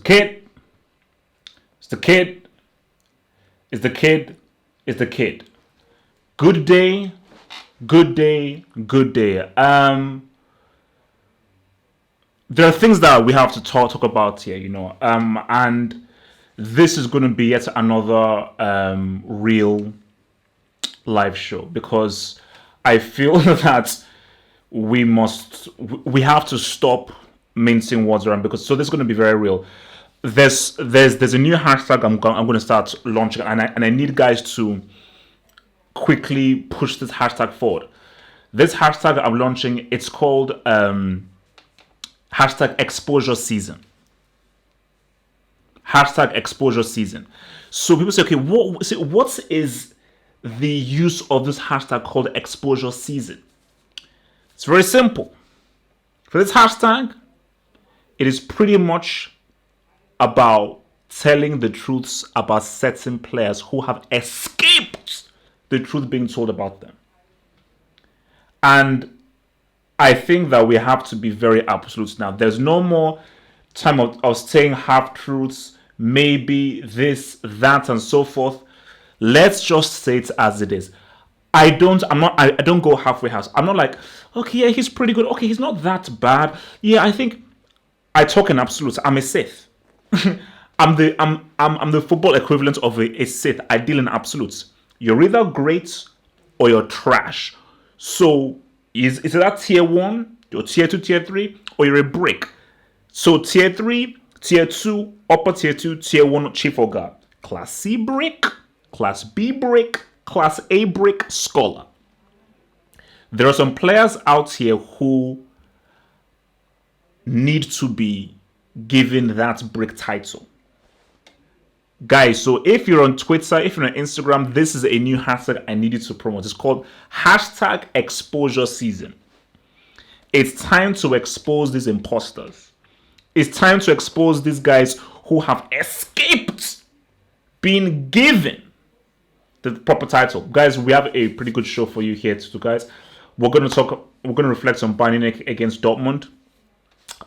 kid. It's the kid. It's the kid. It's the kid. Good day. Good day. Good day. There are things that we have to talk about here, and this is going to be yet another real live show, because I feel that we have to stop mincing words around, because this is going to be very real. There's a new hashtag I'm going to start launching, and I need guys to quickly push this hashtag forward. This hashtag I'm launching, it's called hashtag exposure season. Hashtag exposure season. So people say, okay, what is the use of this hashtag called exposure season? It's very simple. For this hashtag, it is pretty much about telling the truths about certain players who have escaped the truth being told about them. And I think that we have to be very absolute now. There's no more time of saying half-truths, maybe this, that, and so forth. Let's just say it as it is. I don't go halfway house. I'm not like, okay, yeah, he's pretty good. Okay, he's not that bad. Yeah, I talk in absolutes. I'm a Sith. I'm the football equivalent of a Sith. I deal in absolutes. You're either great or you're trash. So is that tier 1, or tier 2, tier 3, or you're a brick? So tier 3, tier 2, upper tier 2, tier 1, chief or guard. Class C brick, class B brick, class A brick, scholar. There are some players out here who need to be given that brick title. Guys, so if you're on Twitter, if you're on Instagram, this is a new hashtag I need you to promote. It's called hashtag exposure season. It's time to expose these imposters. It's time to expose these guys who have escaped being given the proper title. Guys, we have a pretty good show for you here today, guys. We're going to reflect on Bayern Munich against Dortmund,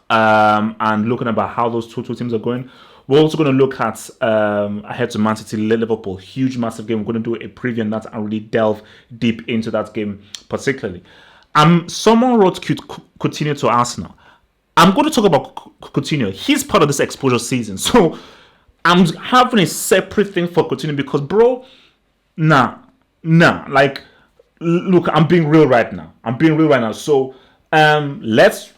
and looking about how those two teams are going. We're also going to look at ahead to Man City, Liverpool, huge, massive game. We're going to do a preview on that and really delve deep into that game particularly. Someone wrote Coutinho to Arsenal. I'm going to talk about Coutinho. He's part of this exposure season. So I'm having a separate thing for Coutinho because, bro, nah. Like, look, I'm being real right now. So let's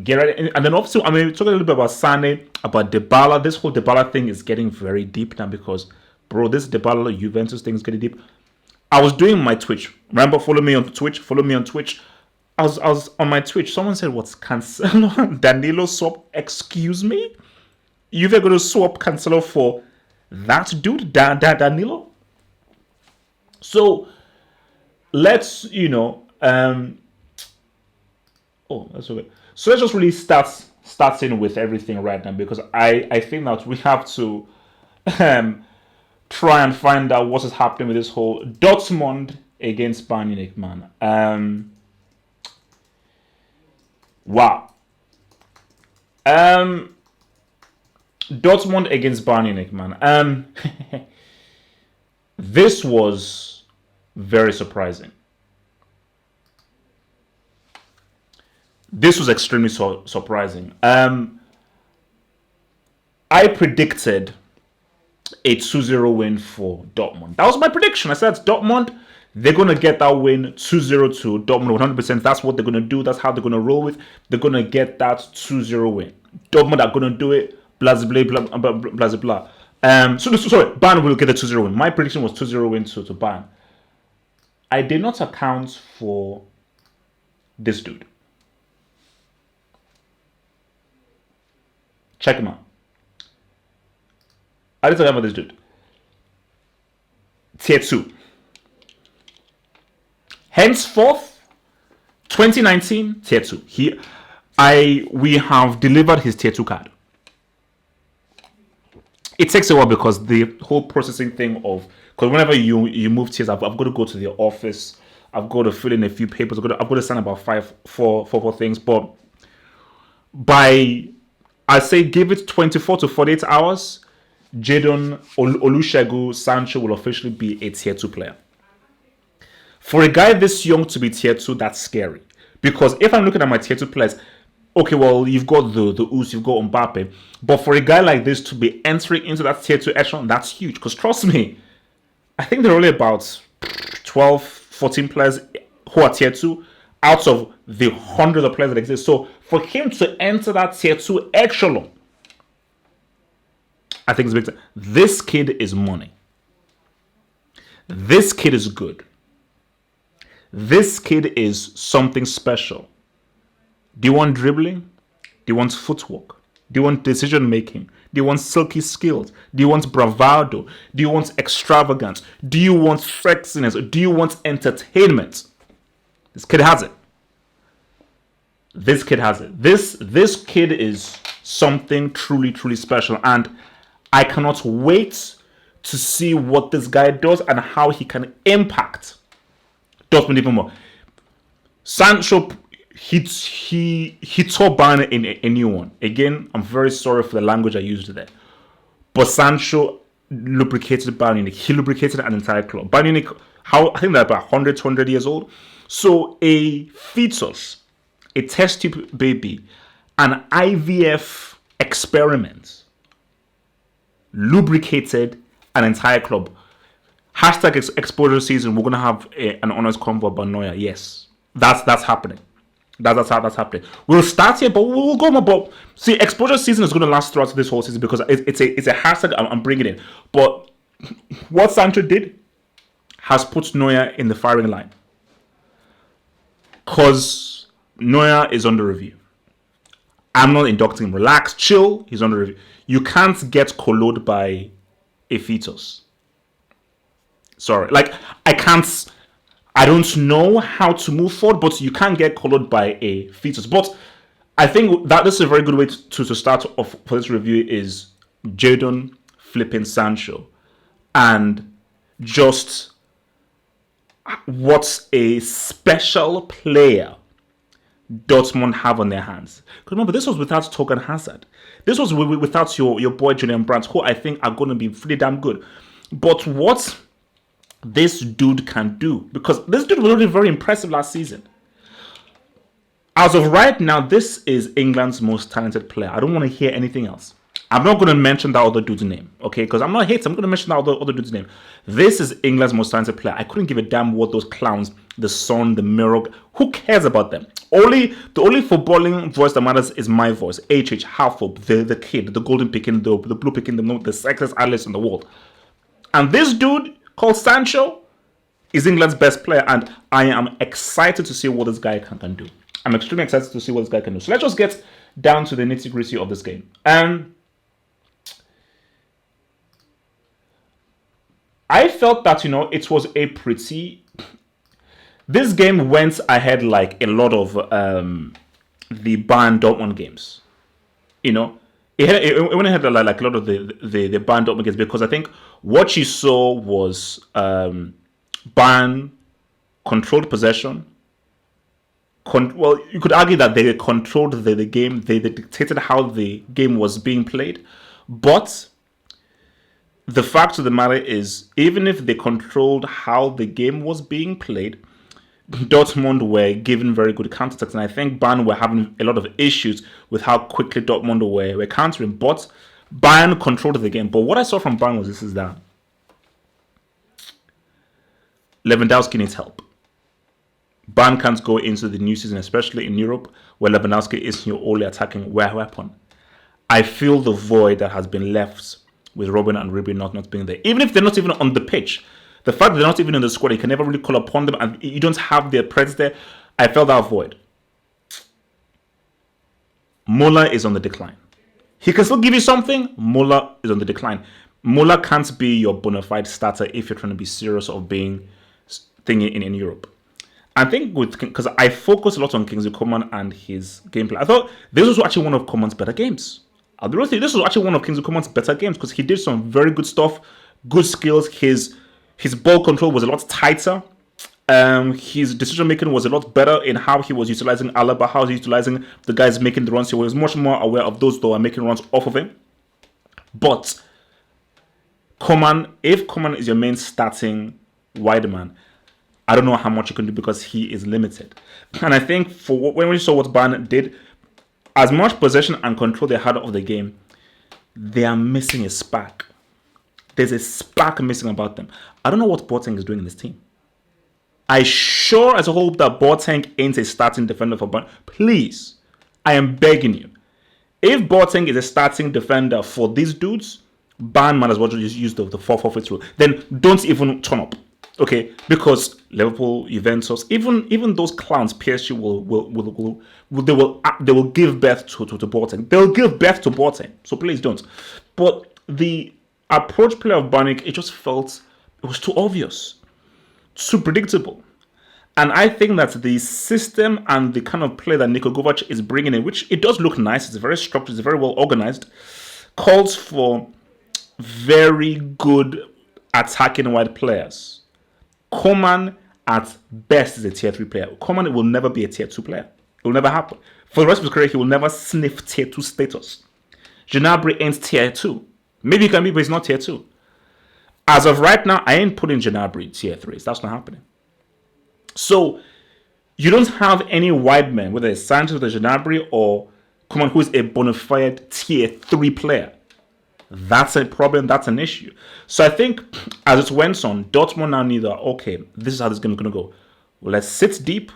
get ready. And then obviously, talk a little bit about Sané, about Dybala. This whole Dybala thing is getting very deep now because, bro, this Dybala Juventus thing is getting deep. I was doing my Twitch. Remember, follow me on Twitch. I was on my Twitch. Someone said, what's Cancelo? Danilo swap? Excuse me? You're going to swap Cancelo for that dude, Danilo? So, let's, that's okay. So let's just really start in with everything right now, because I think that we have to try and find out what is happening with this whole Dortmund against Bayern Munich, man. Wow. Dortmund against Bayern Munich, man. This was very surprising. This was extremely surprising. I predicted a 2-0 win for Dortmund. That was my prediction. I said Dortmund, they're going to get that win 2-0 to Dortmund 100%. That's what they're going to do. That's how they're going to roll with. They're going to get that 2-0 win. Dortmund are going to do it. Blah, blah, blah, blah, blah, blah. Sorry, Bayern will get a 2-0 win. My prediction was 2-0 win to Bayern. I did not account for this dude. Check him out. I didn't talk about this dude. Tier 2. Henceforth, 2019, Tier 2. We have delivered his Tier 2 card. It takes a while because the whole processing thing of... Because whenever you move tiers, I've got to go to the office. I've got to fill in a few papers. I've got to sign about four things. But by I say give it 24 to 48 hours. Jadon Olusegun Sancho will officially be a tier 2 player. For a guy this young to be tier 2, that's scary. Because if I'm looking at my tier 2 players, okay, well, you've got the Us, you've got Mbappe. But for a guy like this to be entering into that tier 2 echelon, that's huge. Because trust me, I think there are only about 12, 14 players who are tier 2 out of the hundreds of players that exist. So for him to enter that tier 2 echelon, I think it's big time. This kid is money. This kid is good. This kid is something special. Do you want dribbling? Do you want footwork? Do you want decision making? Do you want silky skills? Do you want bravado? Do you want extravagance? Do you want sexiness? Do you want entertainment? This kid has it. This kid has it. This kid is something truly, truly special. And I cannot wait to see what this guy does and how he can impact Dortmund even more. Sancho, he tore Bayern in a new one. Again, I'm very sorry for the language I used there. But Sancho lubricated Bayern Munich. He lubricated an entire club. Bayern Munich, I think they're about 100, 200 years old. So a fetus, a test tube baby, an IVF experiment lubricated an entire club. Hashtag exposure season. We're gonna have an honest convo about Neuer. Yes, that's happening. That's happening. We'll start here, but we'll go more. But see, exposure season is gonna last throughout this whole season because it's a hashtag I'm bringing in. But what Sancho did has put Neuer in the firing line because Neuer is under review. I'm not inducting him. Relax, chill. He's under review. You can't get colored by a fetus. Sorry, I don't know how to move forward, but you can't get colored by a fetus. But I think that this is a very good way to start off for this review is Jadon flipping Sancho and just what a special player Dortmund have on their hands. Because remember, this was without Torgan Hazard. This was without your boy Julian Brandt, who I think are going to be pretty damn good. But what this dude can do, because this dude was already very impressive last season. As of right now, this is England's most talented player. I don't want to hear anything else. I'm not going to mention that other dude's name, okay? Because I'm not hating. I'm going to mention that other dude's name. This is England's most talented player. I couldn't give a damn what those clowns, the Sun, the Mirror, who cares about them? The only footballing voice that matters is my voice. HH, Halfop, the kid, the golden picking, the blue picking, the sexiest analyst in the world. And this dude called Sancho is England's best player, and I am excited to see what this guy can do. I'm extremely excited to see what this guy can do. So let's just get down to the nitty-gritty of this game. I felt that, it was a pretty... This game went ahead like a lot of the Bayern Dortmund games. It went ahead like a lot of the Bayern Dortmund games because I think what you saw was Bayern controlled possession. Well, you could argue that they controlled the game. They dictated how the game was being played. But the fact of the matter is, even if they controlled how the game was being played, Dortmund were given very good counterattacks. And I think Bayern were having a lot of issues with how quickly Dortmund were countering. But Bayern controlled the game. But what I saw from Bayern was is that Lewandowski needs help. Bayern can't go into the new season, especially in Europe, where Lewandowski is your only attacking weapon. I feel the void that has been left with Robin and Ribery not being there. Even if they're not even on the pitch, the fact that they're not even in the squad, you can never really call upon them, and you don't have their presence there. I felt that void. Muller is on the decline. He can still give you something. Muller is on the decline. Muller can't be your bona fide starter if you're trying to be serious of being thingy in Europe. I think because I focused a lot on Kingsley Coman and his gameplay. I thought this was actually one of Coman's better games. I'll be honest with you, this was actually one of Kingsley Coman's better games because he did some very good stuff, good skills. His ball control was a lot tighter. His decision making was a lot better in how he was utilizing Alaba, how he's utilizing the guys making the runs. He was much more aware of those that are making runs off of him. But if Coman is your main starting wide man, I don't know how much you can do because he is limited. And I think when we saw what Bayern did, as much possession and control they had of the game, they are missing a spark. There's a spark missing about them. I don't know what Boateng is doing in this team. I sure as a hope that Boateng ain't a starting defender for Bayern. Please, I am begging you. If Boateng is a starting defender for these dudes, Bayern might as well just use the 4-4-3 rule. Then don't even turn up. Okay, because Liverpool, Juventus, even those clowns, PSG they will give birth to Boateng. They'll give birth to Boateng. So please don't. But the approach play of Bayern, it just felt it was too obvious, too predictable. And I think that the system and the kind of play that Niko Kovac is bringing in, which it does look nice, it's very structured, it's very well organized, calls for very good attacking wide players. Coman at best is a tier 3 player. Coman will never be a tier 2 player. It will never happen. For the rest of his career, he will never sniff tier 2 status. Gnabry ain't tier 2. Maybe he can be, but he's not tier 2. As of right now, I ain't putting Gnabry tier 3. That's not happening. So, you don't have any wide men, whether it's Sanchez, or Gnabry, or Coman, who is a bona fide tier 3 player. That's a problem. That's an issue. So I think as it went on, Dortmund now knew that, okay, this is how this game is going to go. Well, let's sit deep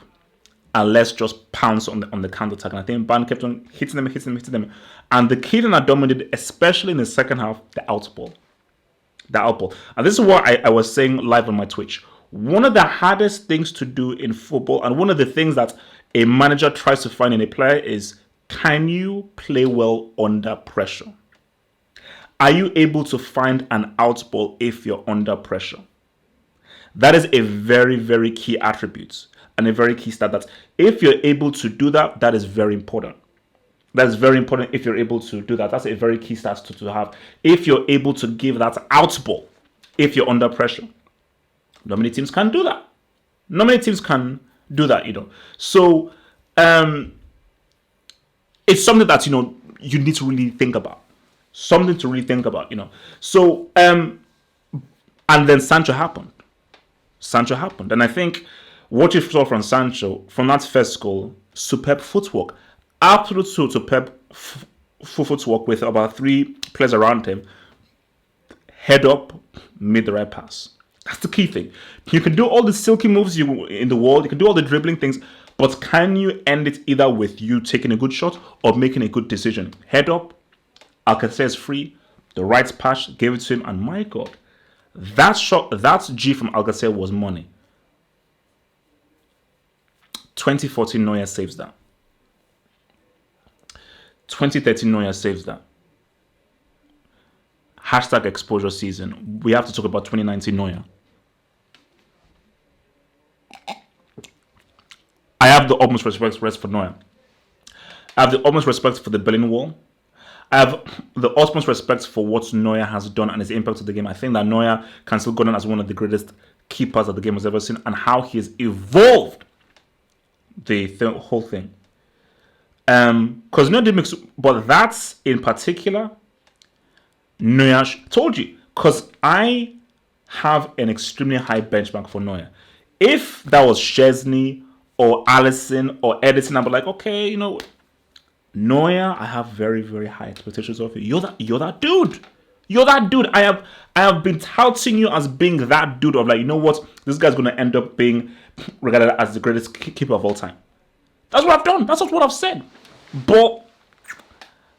and let's just pounce on the counter-attack. And I think Bayern kept on hitting them. And the key thing that dominated, especially in the second half, the outball. And this is what I was saying live on my Twitch. One of the hardest things to do in football, and one of the things that a manager tries to find in a player is, can you play well under pressure? Are you able to find an outball if you're under pressure? That is a very, very key attribute and a very key stat that if you're able to do that, that is very important. That is very important if you're able to do that. That's a very key stat to have. If you're able to give that outball if you're under pressure. Not many teams can do that. So it's something that, you need to really think about. So, and then Sancho happened. And I think what you saw from Sancho, from that first goal, superb footwork. Absolute superb footwork with about 3 players around him. Head up, made the right pass. That's the key thing. You can do all the silky moves in the world. You can do all the dribbling things. But can you end it either with you taking a good shot or making a good decision? Head up. Alcacer is free. The right pass gave it to him. And my God, that shot, that G from Alcacer was money. 2014 Neuer saves that. 2013 Neuer saves that. Hashtag exposure season. We have to talk about 2019 Neuer. I have the utmost respect for Neuer. I have the utmost respect for the Berlin Wall. I have the utmost respect for what Neuer has done and his impact to the game. I think that Neuer can still go down as one of the greatest keepers that the game has ever seen, and how he has evolved the whole thing. Because Neuer did mix, but that's in particular, Neuer told you. Because I have an extremely high benchmark for Neuer. If that was Szczesny or Alisson or Edison, I'd be like, okay, Neuer, I have very, very high expectations of you. You're that dude. You're that dude. I have been touting you as being that dude of like, this guy's gonna end up being regarded as the greatest keeper of all time. That's what I've done. That's what I've said. But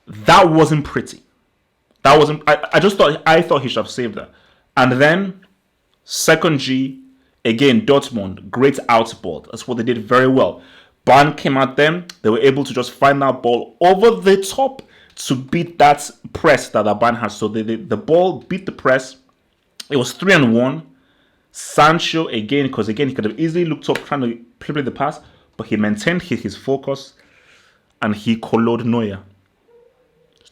that wasn't pretty. That wasn't. I thought he should have saved that. And then second G, again, Dortmund, great outball. That's what they did very well. Bayern came at them. They were able to just find that ball over the top to beat that press that the Bayern had. So the ball beat the press. It was 3-1. Sancho again, because he could have easily looked up trying to play the pass, but he maintained his focus and he colored Neuer.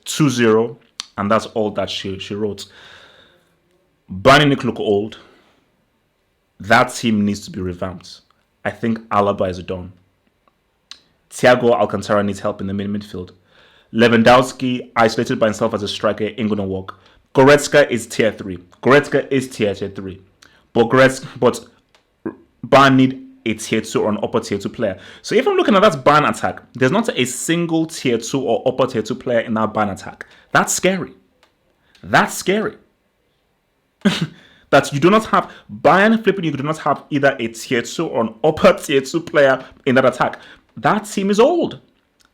2-0, and that's all that she wrote. Bayern look old. That team needs to be revamped. I think Alaba is done. Thiago Alcantara needs help in the midfield. Lewandowski, isolated by himself as a striker, ain't gonna work. Goretzka is tier 3. Goretzka is tier 3. But Bayern need a tier 2 or an upper tier 2 player. So if I'm looking at that Bayern attack, there's not a single tier 2 or upper tier 2 player in that Bayern attack. That's scary. That's scary. That you do not have Bayern flipping, you do not have either a tier 2 or an upper tier 2 player in that attack. That team is old.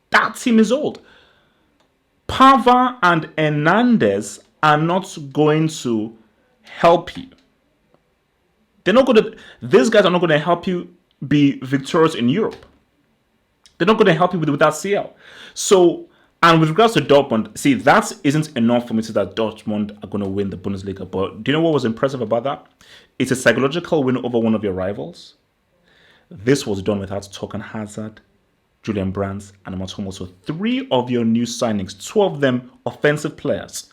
That team is old. Pava and Hernandez are not going to help you. They're not going to. These guys are not going to help you be victorious in Europe. They're not going to help you with that CL. So, and with regards to Dortmund, see, that isn't enough for me to say that Dortmund are going to win the Bundesliga. But do you know what was impressive about that? It's a psychological win over one of your rivals. This was done without Torgan Hazard, Julian Brandt, and Mats Hummels. So 3 of your new signings, 2 of them offensive players.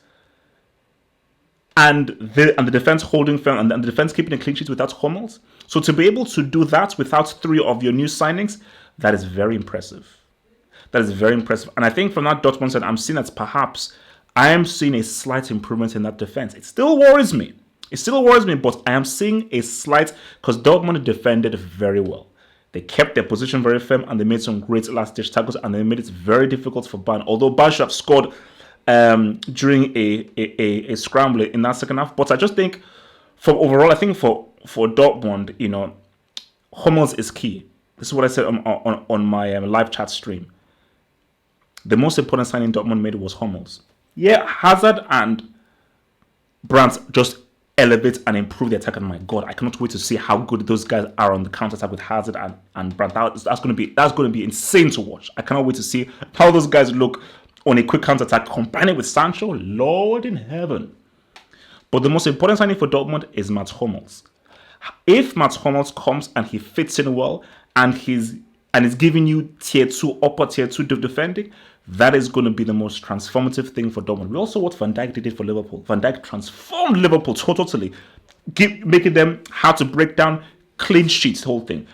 And the defense holding firm and the defense keeping a clean sheet without Hummels. So to be able to do that without 3 of your new signings, that is very impressive. That is very impressive. And I think from that Dortmund side, I'm seeing that perhaps I am seeing a slight improvement in that defense. It still worries me. But I am seeing a slight, because Dortmund defended very well. They kept their position very firm and they made some great last-ditch tackles and they made it very difficult for Bayern. Although Bayern should have scored during a scramble in that second half. But I just think, for Dortmund, Hummels is key. This is what I said on my live chat stream. The most important signing Dortmund made was Hummels. Yeah, Hazard and Brandt just elevate and improve the attack. And my God, I cannot wait to see how good those guys are on the counter attack with Hazard and Brandt. That's going to be insane to watch. I cannot wait to see how those guys look on a quick counter attack, combining with Sancho. Lord in heaven! But the most important signing for Dortmund is Mats Hummels. If Mats Hummels comes and he fits in well and is giving you upper tier 2 defending, that is going to be the most transformative thing for Dortmund. We also what Van Dijk did for Liverpool. Van Dijk transformed Liverpool totally, making them have to break down clean sheets, the whole thing.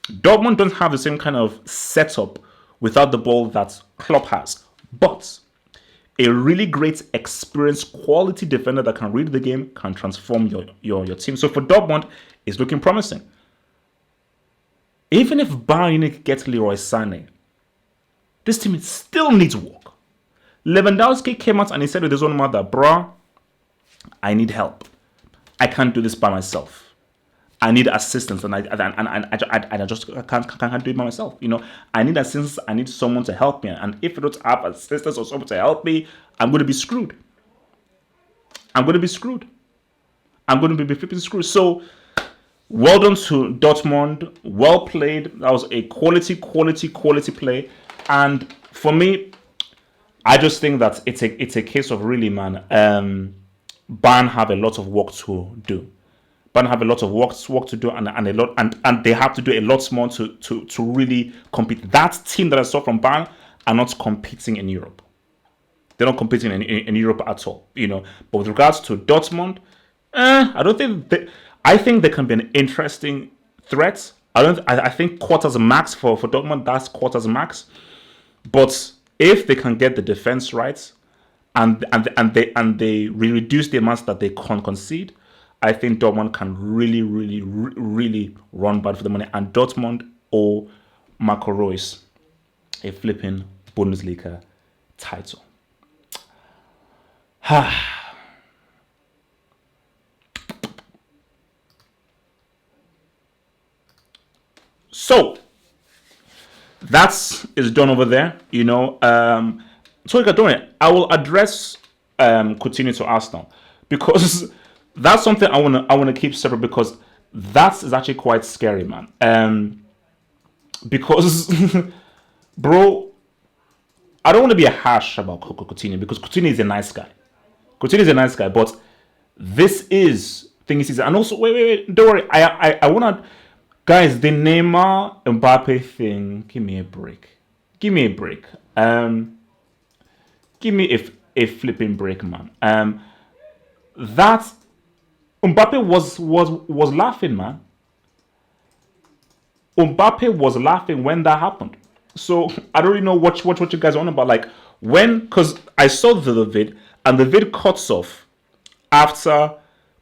Dortmund don't have the same kind of setup without the ball that Klopp has, but a really great, experienced, quality defender that can read the game can transform your team. So for Dortmund, it's looking promising. Even if Bayern Munich gets Leroy Sané, this team still needs work. Lewandowski came out and he said with his own mother, "Bruh, I need help. I can't do this by myself. I need assistance, and I just can't do it by myself. I need assistance. I need someone to help me. And if I don't have assistance or someone to help me, I'm going to be screwed. I'm going to be flipping screwed." So, well done to Dortmund. Well played. That was a quality play. And for me, I just think that it's a case of really, man. Bayern have a lot of work to do. Bayern have a lot of work to do, and they have to do a lot more to really compete. That team that I saw from Bayern are not competing in Europe. They're not competing in Europe at all. But with regards to Dortmund, I think they can be an interesting threat. I think quarters max for Dortmund. That's quarters max. But if they can get the defense right, and they reduce the amounts that they can concede, I think Dortmund can really, really, really run bad for the money. And Dortmund owe Marco Reus a flipping Bundesliga title. So that is done over there. So don't worry, I will address Coutinho to Arsenal, because that's something I wanna keep separate, because that is actually quite scary, man. Because bro, I don't want to be harsh about Coutinho, because Coutinho is a nice guy. But this is thing is, and also wait, don't worry. I wanna, guys, the Neymar Mbappe thing. Give me a break. Give me a flipping break, man. That Mbappe was laughing, man. Mbappe was laughing when that happened. So I don't really know what you guys are on about. Like when, because I saw the vid and the vid cuts off after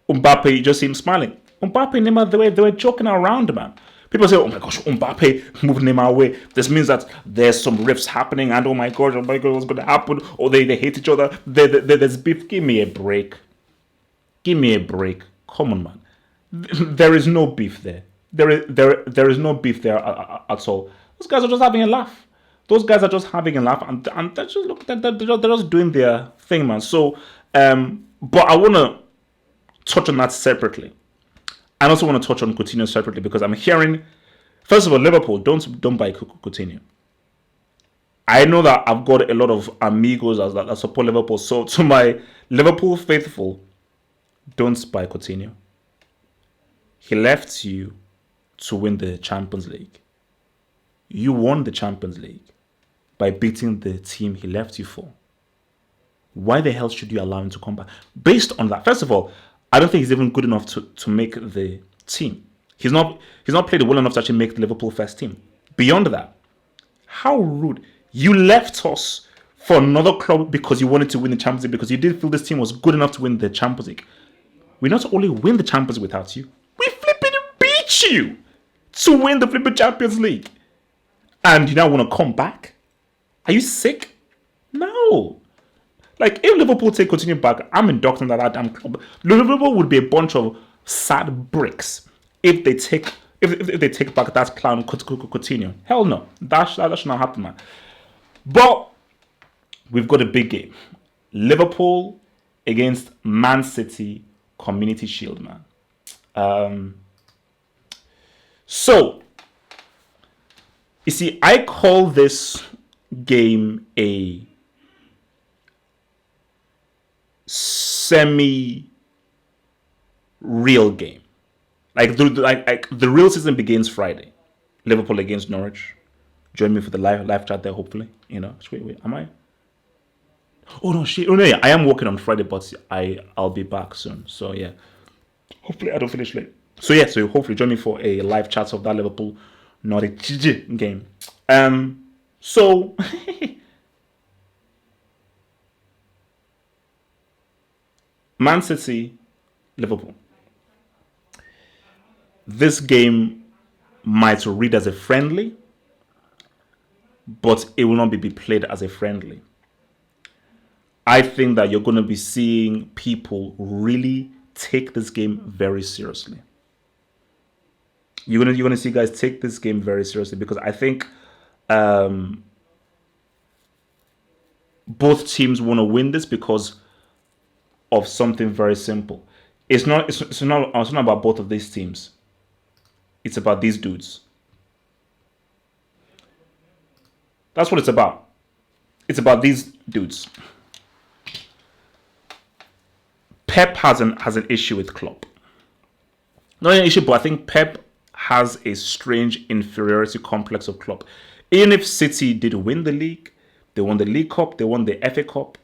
Mbappe. You just see him smiling. Mbappe and Neymar, they were joking around, man. People say, "Oh my gosh, Mbappe moved Neymar away. This means that there's some rifts happening, and oh my gosh, what's going to happen? Or they hate each other. There's beef. Give me a break. Give me a break. Come on, man. There is no beef there. There is no beef there at all. Those guys are just having a laugh. Those guys are just having a laugh, and they're just look, they're just doing their thing, man. So, but I want to touch on that separately. I also want to touch on Coutinho separately because I'm hearing, first of all, Liverpool don't buy Coutinho. I know that I've got a lot of amigos that support Liverpool. So to my Liverpool faithful, don't buy Coutinho. He left you to win the Champions League. You won the Champions League by beating the team he left you for. Why the hell should you allow him to come back? Based on that, first of all, I don't think he's even good enough to make the team. He's not played well enough to actually make the Liverpool first team. Beyond that, how rude. You left us for another club because you wanted to win the Champions League, because you didn't feel this team was good enough to win the Champions League. We not only win the Champions League without you, we flipping beat you to win the flipping Champions League. And you now want to come back? Are you sick? No. Like, if Liverpool take Coutinho back, I'm inducting that damn club. Liverpool would be a bunch of sad bricks if they take back that clown Coutinho. Hell no. That should not happen, man. But we've got a big game. Liverpool against Man City Community Shield, man. So, you see, I call this game a semi-real game. Like the real season begins Friday. Liverpool against Norwich. Join me for the live chat there, hopefully. You know, wait, am I? Oh no, yeah, I am working on Friday, but I'll be back soon. So yeah, hopefully I don't finish late. So yeah, so hopefully join me for a live chat of that Liverpool Norwich game. So Man City, Liverpool. This game might read as a friendly, but it will not be played as a friendly. I think that you're going to be seeing people really take this game very seriously. You're gonna see guys take this game very seriously, because I think both teams want to win this because of something very simple. It's not about both of these teams. It's about these dudes. That's what it's about. It's about these dudes. Pep has an issue with Klopp. Not an issue, but I think Pep has a strange inferiority complex of Klopp. Even if City did win the league, they won the League Cup, they won the FA Cup,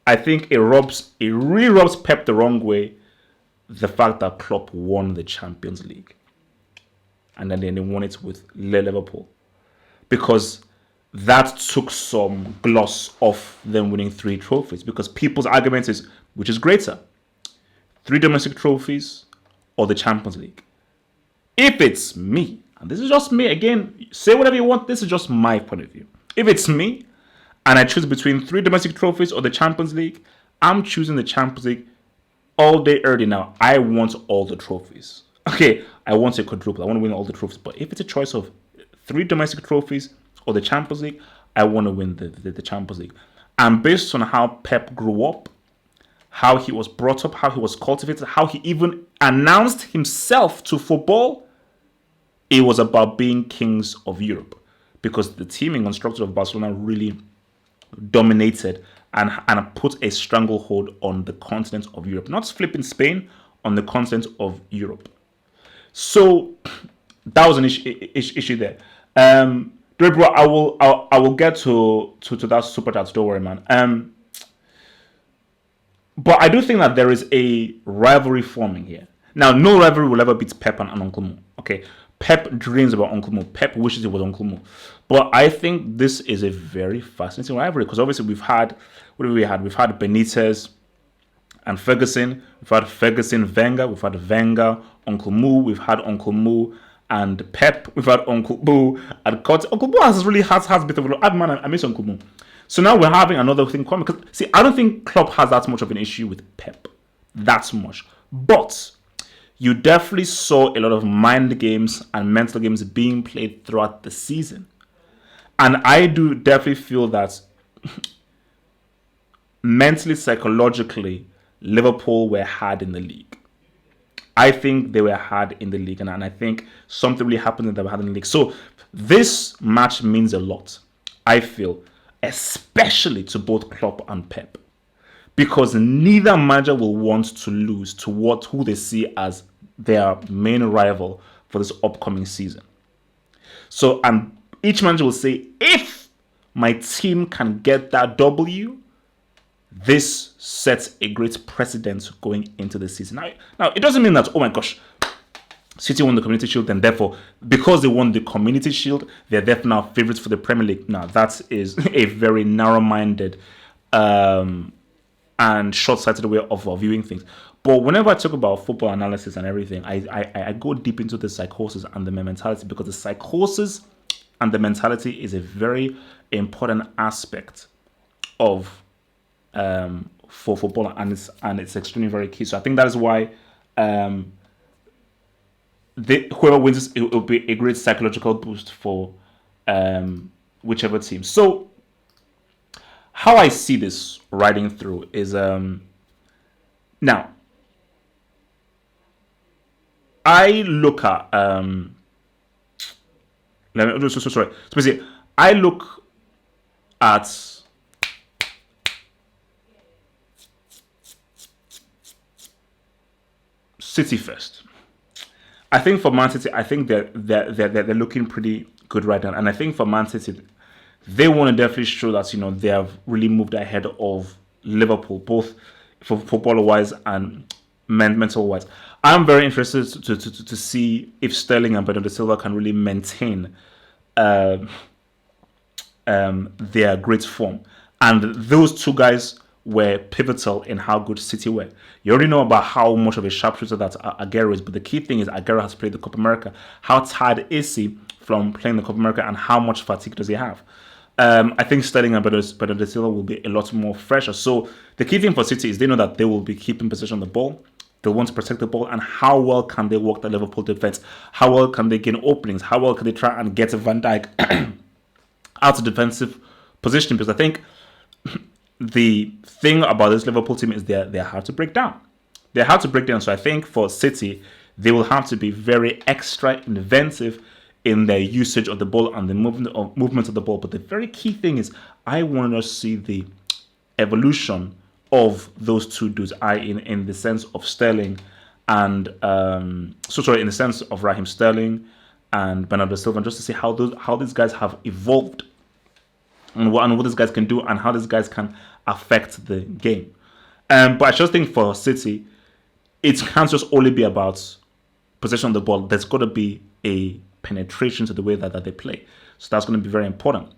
I think it really rubs Pep the wrong way, the fact that Klopp won the Champions League. And then they won it with Liverpool. Because that took some gloss off them winning 3 trophies. Because people's argument is, which is greater? 3 domestic trophies or the Champions League? If it's me, and this is just me, again, say whatever you want, this is just my point of view. If it's me, and I choose between 3 domestic trophies or the Champions League, I'm choosing the Champions League all day early now. I want all the trophies. Okay, I want a quadruple. I want to win all the trophies. But if it's a choice of 3 domestic trophies or the Champions League, I want to win the Champions League. And based on how Pep grew up, how he was brought up, how he was cultivated, how he even announced himself to football, it was about being kings of Europe. Because the teaming and structure of Barcelona really dominated and put a stranglehold on the continent of Europe. Not flipping Spain, on the continent of Europe. So that was an issue there. Bro, I will get to that super chat. Don't worry, man. But I do think that there is a rivalry forming here. Now, no rivalry will ever beat Pep and Uncle Mo. Okay, Pep dreams about Uncle Mo. Pep wishes it was Uncle Mo. But I think this is a very fascinating rivalry because obviously we've had, what have we had? We've had Benitez and Ferguson. We've had Ferguson, Wenger. We've had Wenger, Uncle Mo. We've had Uncle Mo and Pep. We've had Uncle Mo and Conte. Uncle Mo has a bit of a man. I miss Uncle Mo. So now we're having another thing coming. Because see, I don't think Klopp has that much of an issue with Pep. That much. But you definitely saw a lot of mind games and mental games being played throughout the season. And I do definitely feel that mentally, psychologically, Liverpool were hard in the league. I think they were hard in the league. And I think something really happened that they were hard in the league. So this match means a lot, I feel, especially to both Klopp and Pep. Because neither manager will want to lose to who they see as their main rival for this upcoming season. So, and each manager will say, if my team can get that W, this sets a great precedent going into the season. Now it doesn't mean that, oh my gosh, City won the Community Shield, and therefore, because they won the Community Shield, they're therefore now favourites for the Premier League. Now, that is a very narrow-minded and short-sighted way of viewing things. But whenever I talk about football analysis and everything, I go deep into the psychosis and the mentality, because the psychosis and the mentality is a very important aspect of for football, and it's extremely very key. So I think that is why whoever wins, it will be a great psychological boost for whichever team. So how I see this riding through is now I look at sorry. So basically, I look at City first. I think for Man City, I think they're looking pretty good right now, and I think for Man City, they want to definitely show that they have really moved ahead of Liverpool, both for footballer wise and mental wise. I'm very interested to see if Sterling and Bernardo Silva can really maintain their great form, and those two guys were pivotal in how good City were. You already know about how much of a sharpshooter that Aguero is, but the key thing is Aguero has played the Copa America. How tired is he from playing the Copa America, and how much fatigue does he have? I think Sterling and Bernardo Silva will be a lot more fresher. So the key thing for City is they know that they will be keeping possession of the ball. They want to protect the ball, and how well can they work the Liverpool defense? How well can they gain openings? How well can they try and get Van Dijk out of defensive positioning? Because I think the thing about this Liverpool team is they're hard to break down. They're hard to break down. So I think for City, they will have to be very extra inventive in their usage of the ball and the movement of the ball. But the very key thing is I want to see the evolution of those two dudes, in the sense of Sterling and in the sense of Raheem Sterling and Bernardo Silva, just to see how these guys have evolved and what these guys can do and how these guys can affect the game. But I just think for City, it can't just only be about possession of the ball. There's got to be a penetration to the way that they play. So that's going to be very important.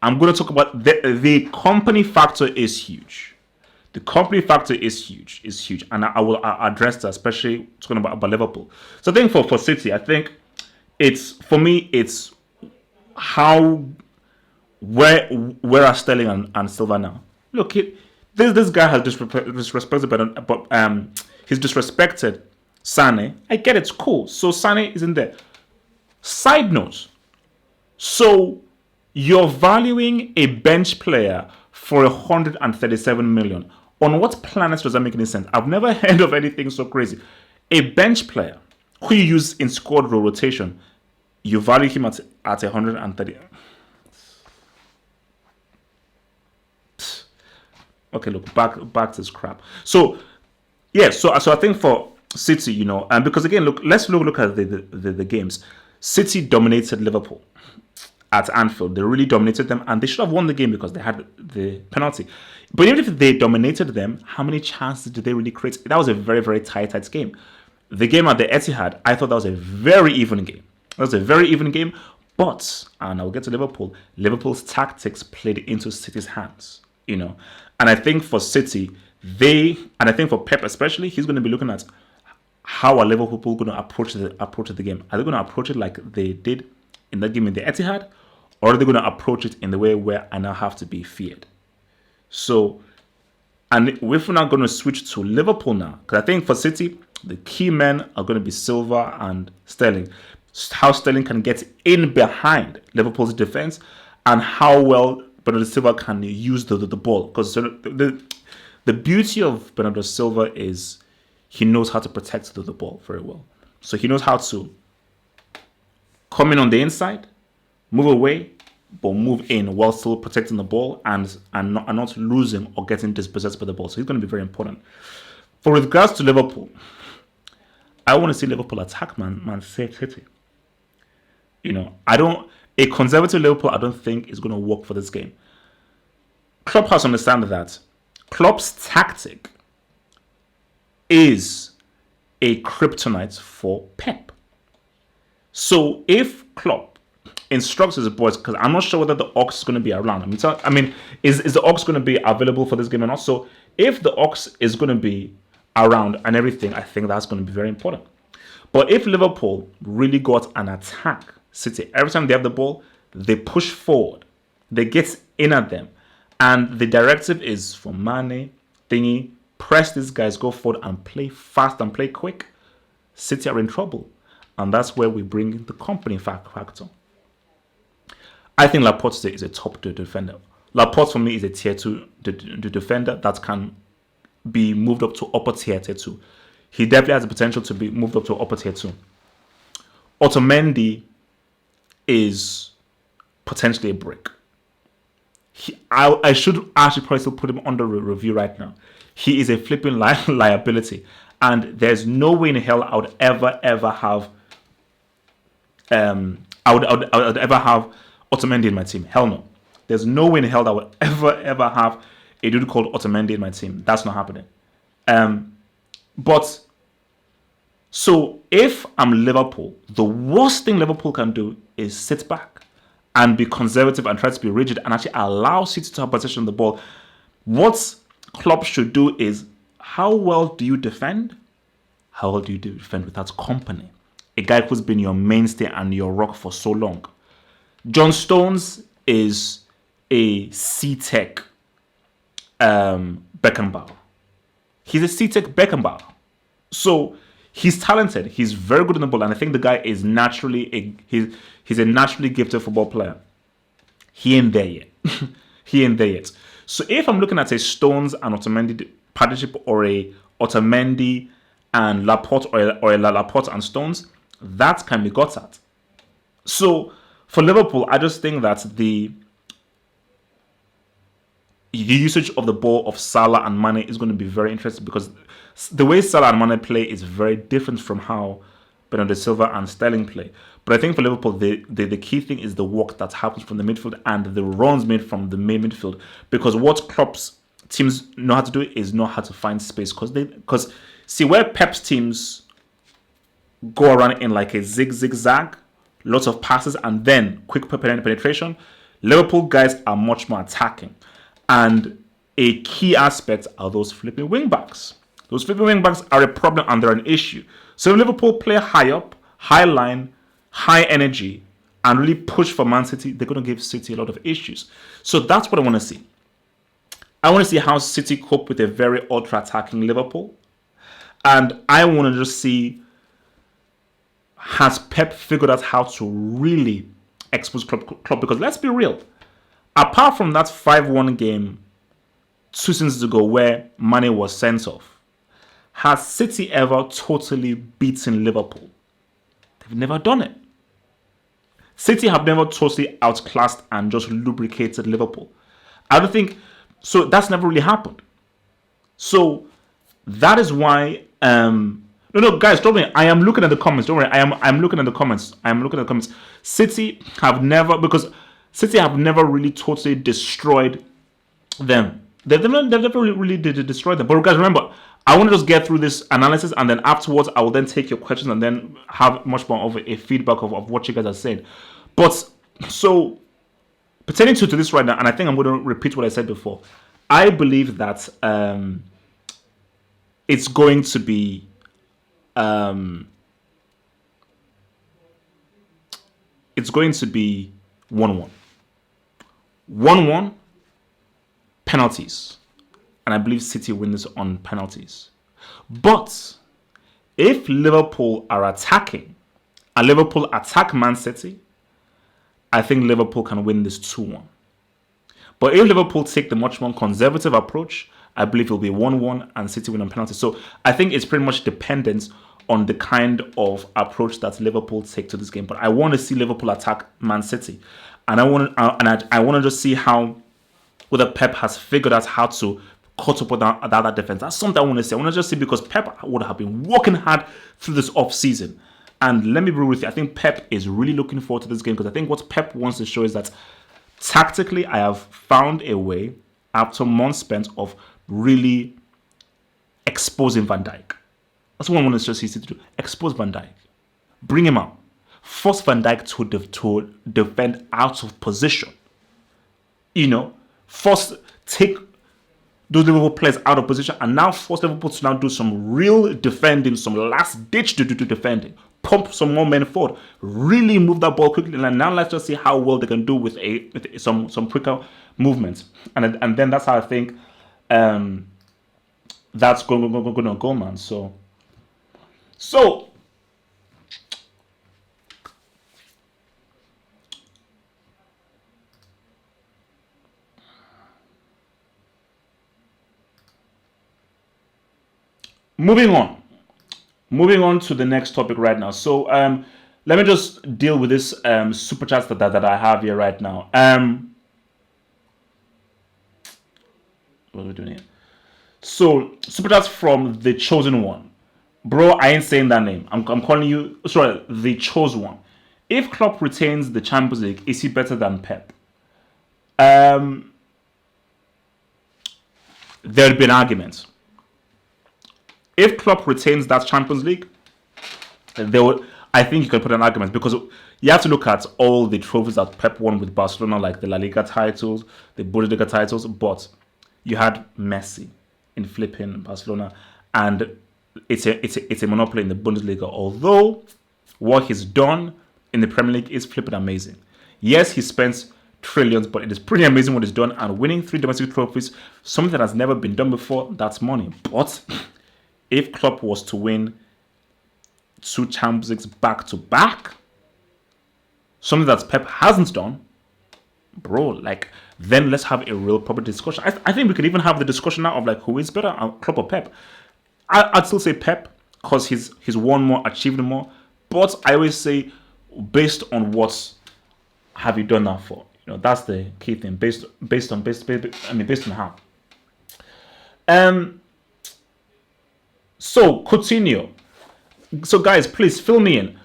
I'm going to talk about the company factor is huge. The company factor is huge, and I will address that, especially talking about Liverpool. So I think for City, I think it's how where are Sterling and Silva now? Look, this guy has disrespected, but he's disrespected Sane. I get it's cool. So Sane isn't there. Side note. So you're valuing a bench player for 137 million. On what planet does that make any sense? I've never heard of anything so crazy. A bench player who you use in squad rotation, you value him at 130. Okay, look, back to this crap. So yeah, so I think for City, and because again, let's look at the games. City dominated Liverpool at Anfield. They really dominated them, and they should have won the game because they had the penalty. But even if they dominated them, how many chances did they really create? That was a very, very tight game. The game at the Etihad, I thought that was a very even game. That's a very even game. But, and I'll get to Liverpool, Liverpool's tactics played into City's hands, And I think for City, and I think for Pep especially, he's going to be looking at how are Liverpool going to approach the game. Are they going to approach it like they did in that game in the Etihad? Or are they going to approach it in the way where I now have to be feared? So, and if we're not going to switch to Liverpool now, because I think for City, the key men are going to be Silva and Sterling. How Sterling can get in behind Liverpool's defense and how well Bernardo Silva can use the ball. Because the beauty of Bernardo Silva is he knows how to protect the ball very well. So he knows how to come in on the inside, move away, but move in while still protecting the ball and not losing or getting dispossessed by the ball. So he's going to be very important. For regards to Liverpool, I want to see Liverpool attack Man City. A conservative Liverpool, I don't think is going to work for this game. Klopp has to understand that Klopp's tactic is a kryptonite for Pep. So if Klopp instructs his boys, because I'm not sure whether the Ox is going to be around. Is the Ox going to be available for this game or not? So if the Ox is going to be around and everything, I think that's going to be very important. But if Liverpool really got an attack City, every time they have the ball, they push forward, they get in at them, and the directive is for Mane, press these guys, go forward and play fast and play quick. City are in trouble, and that's where we bring in the company factor. I think Laporte is a top defender. Laporte for me is a tier 2 defender that can be moved up to upper tier 2. He definitely has the potential to be moved up to upper tier 2. Otamendi is potentially a brick. I should actually probably still put him under review right now. He is a flipping liability, and there's no way in hell I would ever have I would ever have Otamendi in my team. Hell no. There's no way in hell that I would ever have a dude called Otamendi in my team. That's not happening. But so if I'm Liverpool, the worst thing Liverpool can do is sit back and be conservative and try to be rigid and actually allow City to have possession of the ball. What Klopp should do is, how well do you defend? How well do you defend without company? A guy who's been your mainstay and your rock for so long. John Stones is a C-Tech Beckenbauer. He's a C-Tech Beckenbauer. So he's talented. He's very good on the ball, and I think the guy is naturally he's a naturally gifted football player. He ain't there yet. So if I'm looking at a Stones and Otamendi partnership, or a Otamendi and Laporte, or a Laporte and Stones, that can be got at. So for Liverpool, I just think that the usage of the ball of Salah and Mane is going to be very interesting, because the way Salah and Mane play is very different from how Bernardo Silva and Sterling play. But I think for Liverpool, the key thing is the work that happens from the midfield and the runs made from the main midfield. Because what Klopp's teams know how to do is know how to find space. Because see, where Pep's teams go around in like a zigzag, lots of passes and then quick penetration, Liverpool guys are much more attacking. And a key aspect are those flipping wing-backs. Those flipping wing-backs are a problem and they're an issue. So if Liverpool play high up, high line, high energy, and really push for Man City, they're going to give City a lot of issues. So that's what I want to see. I want to see how City cope with a very ultra-attacking Liverpool. And I want to just see, has Pep figured out how to really expose Klopp? Because let's be real, apart from that 5-1 game 2 seasons ago where Mane was sent off, has City ever totally beaten Liverpool? They've never done it. City have never totally outclassed and just lubricated Liverpool. I don't think so. That's never really happened. So that is why. No, guys, don't worry. I am looking at the comments. Don't worry. I'm looking at the comments. City have never really totally destroyed them. They've never really destroyed them. But guys, remember, I want to just get through this analysis, and then afterwards, I will then take your questions and then have much more of a feedback of what you guys are saying. But so pertaining to this right now, and I think I'm going to repeat what I said before. I believe that it's going to be it's going to be 1-1. 1-1, penalties. And I believe City wins on penalties. But if Liverpool are attacking, and Liverpool attack Man City, I think Liverpool can win this 2-1. But if Liverpool take the much more conservative approach, I believe it will be 1-1 and City win on penalties. So I think it's pretty much dependent on the kind of approach that Liverpool take to this game. But I want to see Liverpool attack Man City. And I want to just see how whether Pep has figured out how to cut up with that defense. That's something I want to see. I want to just see, because Pep would have been working hard through this off-season. And let me be real with you, I think Pep is really looking forward to this game, because I think what Pep wants to show is that tactically I have found a way, after months spent, of really exposing Van Dijk. That's what I want to just see to do. Expose Van Dijk. Bring him out. Force Van Dijk to defend out of position. Take those Liverpool players out of position and now force Liverpool to now do some real defending, some last-ditch defending. Pump some more men forward. Really move that ball quickly. And now let's just see how well they can do with some quicker movements. And then that's how I think that's going to go, man. So moving on to the next topic right now. So let me just deal with this super chat that I have here right now. What are we doing here? So super chats from the chosen one. Bro, I ain't saying that name. I'm calling you, sorry, the chosen one. If Klopp retains the Champions League, is he better than Pep? There'd be an argument. If Klopp retains that Champions League, I think you can put an argument, because you have to look at all the trophies that Pep won with Barcelona, like the La Liga titles, the Bundesliga titles, but you had Messi in flipping Barcelona, and it's a monopoly in the Bundesliga, although what he's done in the Premier League is flipping amazing. Yes, he spends trillions, but it is pretty amazing what he's done, and winning 3 domestic trophies, something that has never been done before, that's money. But if Klopp was to win 2 Champions Leagues back-to-back, something that Pep hasn't done, bro, then let's have a real proper discussion. I think we could even have the discussion now of who is better, Klopp or Pep. I'd still say Pep, because he's won more, achieved more. But I always say, based on what have you done that for? That's the key thing. Based on how. So Coutinho. So guys, please fill me in.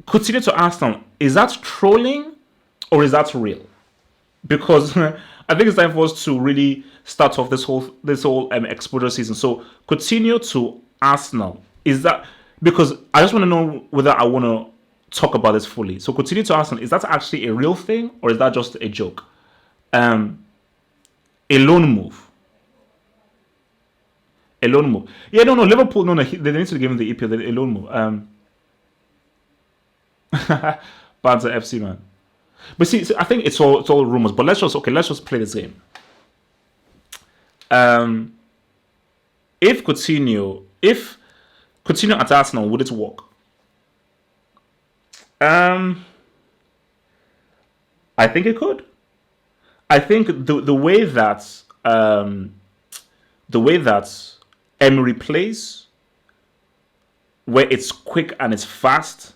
Coutinho to Arsenal, is that trolling or is that real? Because I think it's time for us to really start off this whole exposure season. So Coutinho to Arsenal, is that, because I just want to know whether I want to talk about this fully. So Coutinho to Arsenal, is that actually a real thing or is that just a joke? A loan move. A loan move. Yeah, no, Liverpool, no, they need to give him the EPL, a loan move. Banter FC, man. But see, I think it's all rumors. But let's just play this game. If Coutinho at Arsenal, would it work? I think it could. I think the way that Emery plays, where it's quick and it's fast,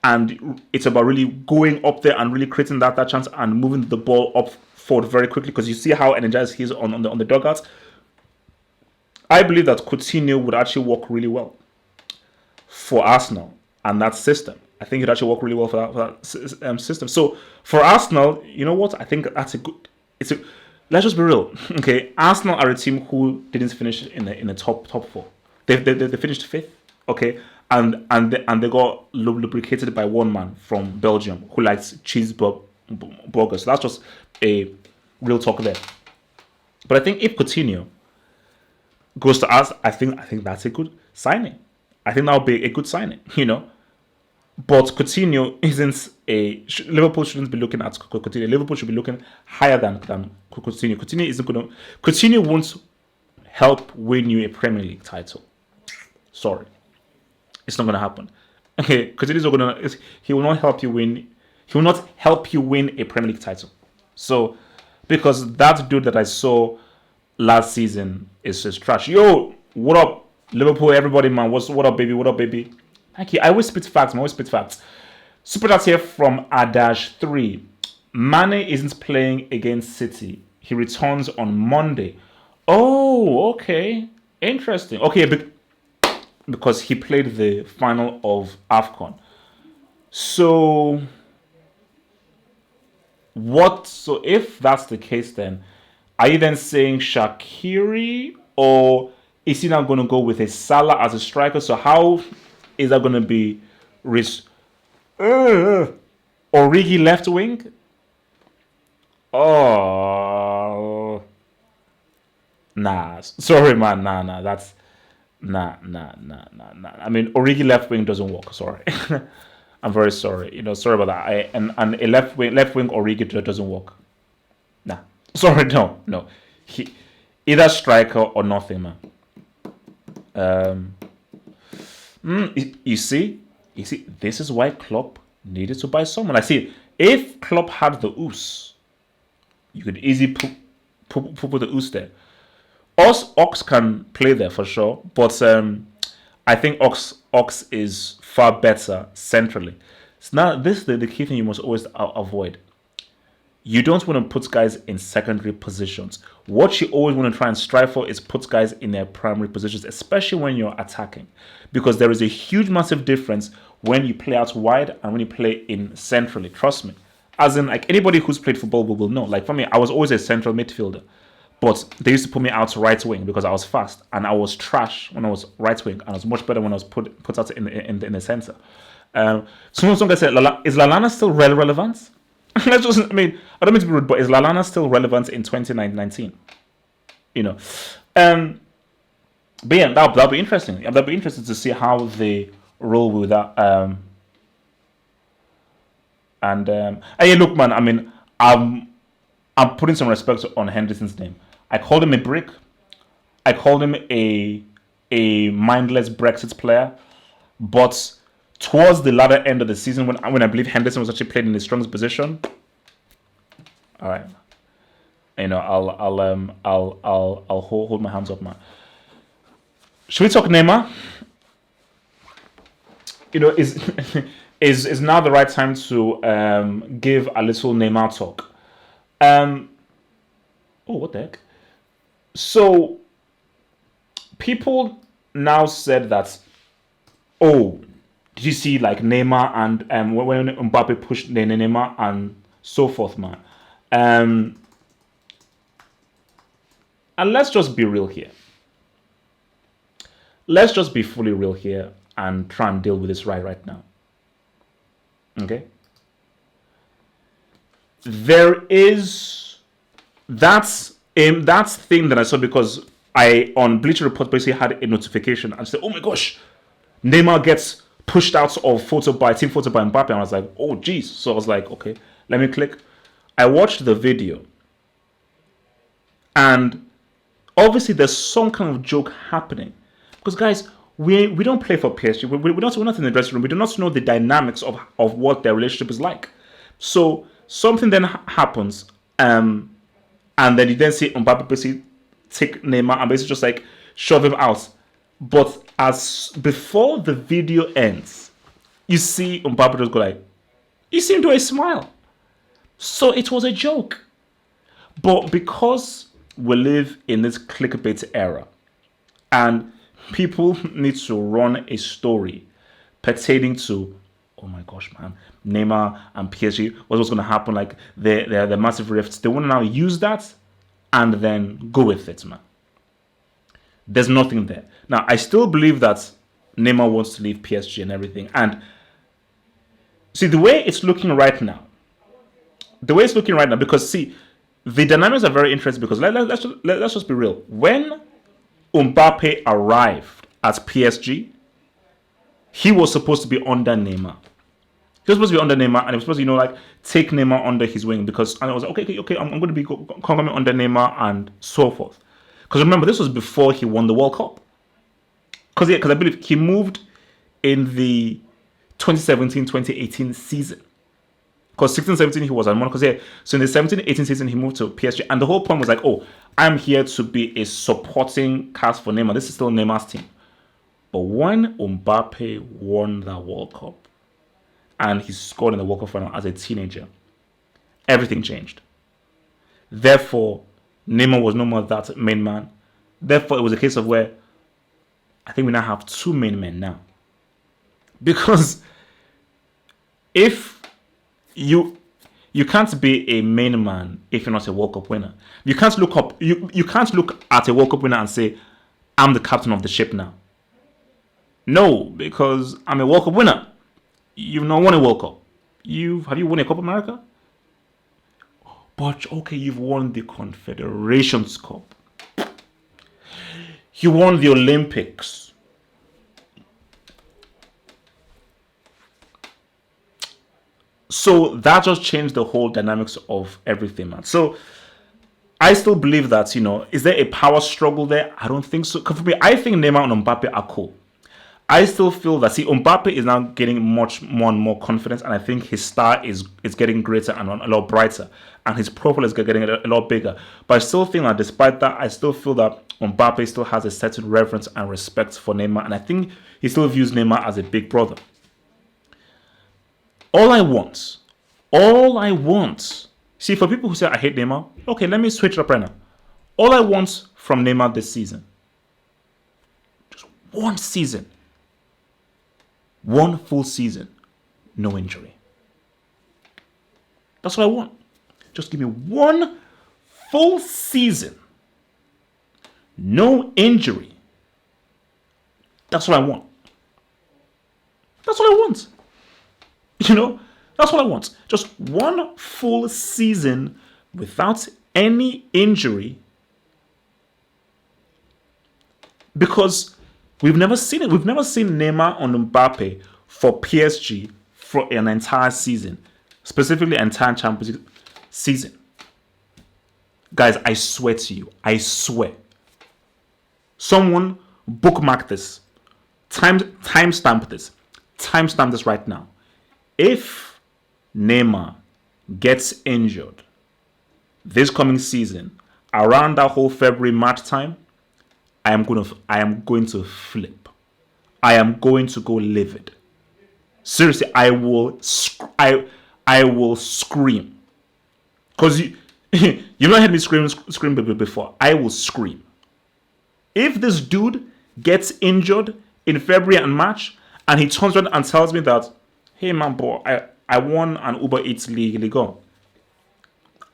and it's about really going up there and really creating that chance and moving the ball up forward very quickly, because you see how energized he is on the dugouts. I believe that Coutinho would actually work really well for Arsenal and that system. I think it would actually work really well for that system. So for Arsenal, you know what? I think that's a good. let's just be real. Okay, Arsenal are a team who didn't finish in the top four. They finished fifth. Okay, and they got lubricated by one man from Belgium who likes cheeseburgers. So that's just a real talk there. But I think if Coutinho goes to us, I think that's a good signing. I think that would be a good signing, But Coutinho isn't Liverpool shouldn't be looking at Coutinho. Liverpool should be looking higher than Coutinho. Coutinho isn't going to. Coutinho won't help win you a Premier League title. Sorry, it's not going to happen. Okay, Coutinho's not going to. He will not help you win. He will not help you win a Premier League title. So, because that dude that I saw last season is just trash. Yo, what up, Liverpool? Everybody, man. What up, baby? What up, baby? Thank you. I always spit facts. I always spit facts. Super chat here from Adash3. Mane isn't playing against City. He returns on Monday. Oh, okay. Interesting. Okay, because he played the final of AFCON. So, So if that's the case, then are you then saying Shaqiri, or is he now going to go with a Salah as a striker? So how is that going to be Origi left wing? Oh, nah. Sorry, man. Nah. That's nah. I mean, Origi left wing doesn't work. Sorry, I'm very sorry. Sorry about that. And a left wing Origi doesn't work. Nah. Sorry, no. He either striker or nothing, man. You see, this is why Klopp needed to buy someone. I see. If Klopp had the ooze, you could easily put the ooze there. Ox can play there for sure, but I think Ox is far better centrally. So now this is the key thing you must always avoid. You don't want to put guys in secondary positions. What you always want to try and strive for is put guys in their primary positions, especially when you're attacking. Because there is a huge, massive difference when you play out wide and when you play in centrally. Trust me. As in, like, anybody who's played football will know. Like, for me, I was always a central midfielder. But they used to put me out right wing because I was fast. And I was trash when I was right wing. And I was much better when I was put out in the center. Someone guy said, is Lallana still relevant? I don't mean to be rude, but is Lallana still relevant in 2019? But yeah, that'll be interesting. That'll be interesting to see how they roll with that. Yeah, look, man. I mean, I'm putting some respect on Henderson's name. I called him a brick. I called him a mindless Brexit player, but towards the latter end of the season, when I believe Henderson was actually playing in his strongest position, all right, I'll hold my hands up, man. Should we talk Neymar? Is now the right time to give a little Neymar talk? What the heck? So people now said that, did you see like Neymar and when Mbappe pushed Neymar and so forth, man? And let's just be real here. Let's just be fully real here and try and deal with this right now. Okay? There is that's thing that I saw because I on Bleacher Report basically had a notification and said, oh my gosh, Neymar gets pushed out of team photo by Mbappe, and I was like, oh geez. So I was like, okay, let me click. I watched the video, and obviously there's some kind of joke happening because guys, we don't play for PSG. We're not in the dressing room. We do not know the dynamics of what their relationship is like. So something then happens, and then you then see Mbappe basically take Neymar and basically just like shove him out. But as before the video ends, you see Mbappe just go like, you see him do a smile. So it was a joke. But because we live in this clickbait era, and people need to run a story pertaining to, oh my gosh, man, Neymar and PSG, what's going to happen? Like the massive rifts. They want to now use that and then go with it, man. There's nothing there. Now, I still believe that Neymar wants to leave PSG and everything. And see, the way it's looking right now, because see, the dynamics are very interesting because let's just be real. When Mbappe arrived at PSG, he was supposed to be under Neymar. He was supposed to be under Neymar, and he was supposed to, like, take Neymar under his wing because, and I was like, okay, I'm going to be coming under Neymar and so forth. Because remember, this was before he won the World Cup. Because I believe he moved in the 2017-2018 season. Because 16-17 he was at Monaco. So in the 17-18 season he moved to PSG, and the whole point was like, oh, I'm here to be a supporting cast for Neymar. This is still Neymar's team. But when Mbappe won that World Cup and he scored in the World Cup final as a teenager, everything changed. Therefore, Neymar was no more that main man. Therefore, it was a case of where I think we now have two main men now. Because if you can't be a main man if you're not a World Cup winner. You can't look at a World Cup winner and say, I'm the captain of the ship now. No, because I'm a World Cup winner. You've not won a World Cup. Have you won a Cup of America? But okay, you've won the Confederations Cup. You won the Olympics. So that just changed the whole dynamics of everything, man. So I still believe that, is there a power struggle there? I don't think so. Because for me, I think Neymar and Mbappe are cool. I still feel that, Mbappe is now getting much more and more confidence, and I think his star is getting greater and a lot brighter, and his profile is getting a lot bigger. But I still think that despite that, I still feel that Mbappe still has a certain reverence and respect for Neymar, and I think he still views Neymar as a big brother. All I want, see, for people who say I hate Neymar, okay, let me switch it up right now. All I want from Neymar this season, just one season, one full season, no injury. That's what I want. Just give me one full season, no injury. That's what I want. That's what I want. That's what I want. Just one full season without any injury. Because we've never seen it. We've never seen Neymar and Mbappe for PSG for an entire season. Specifically, entire Champions League season. Guys, I swear to you. I swear. Someone bookmark this. Timestamp this. Timestamp this right now. If Neymar gets injured this coming season, around that whole February, March time, I am going to flip. I am going to go livid. Seriously, I will scream. Because you've not heard me scream before. I will scream. If this dude gets injured in February and March, and he turns around and tells me that, hey man, bro, I won an Uber Eats League on,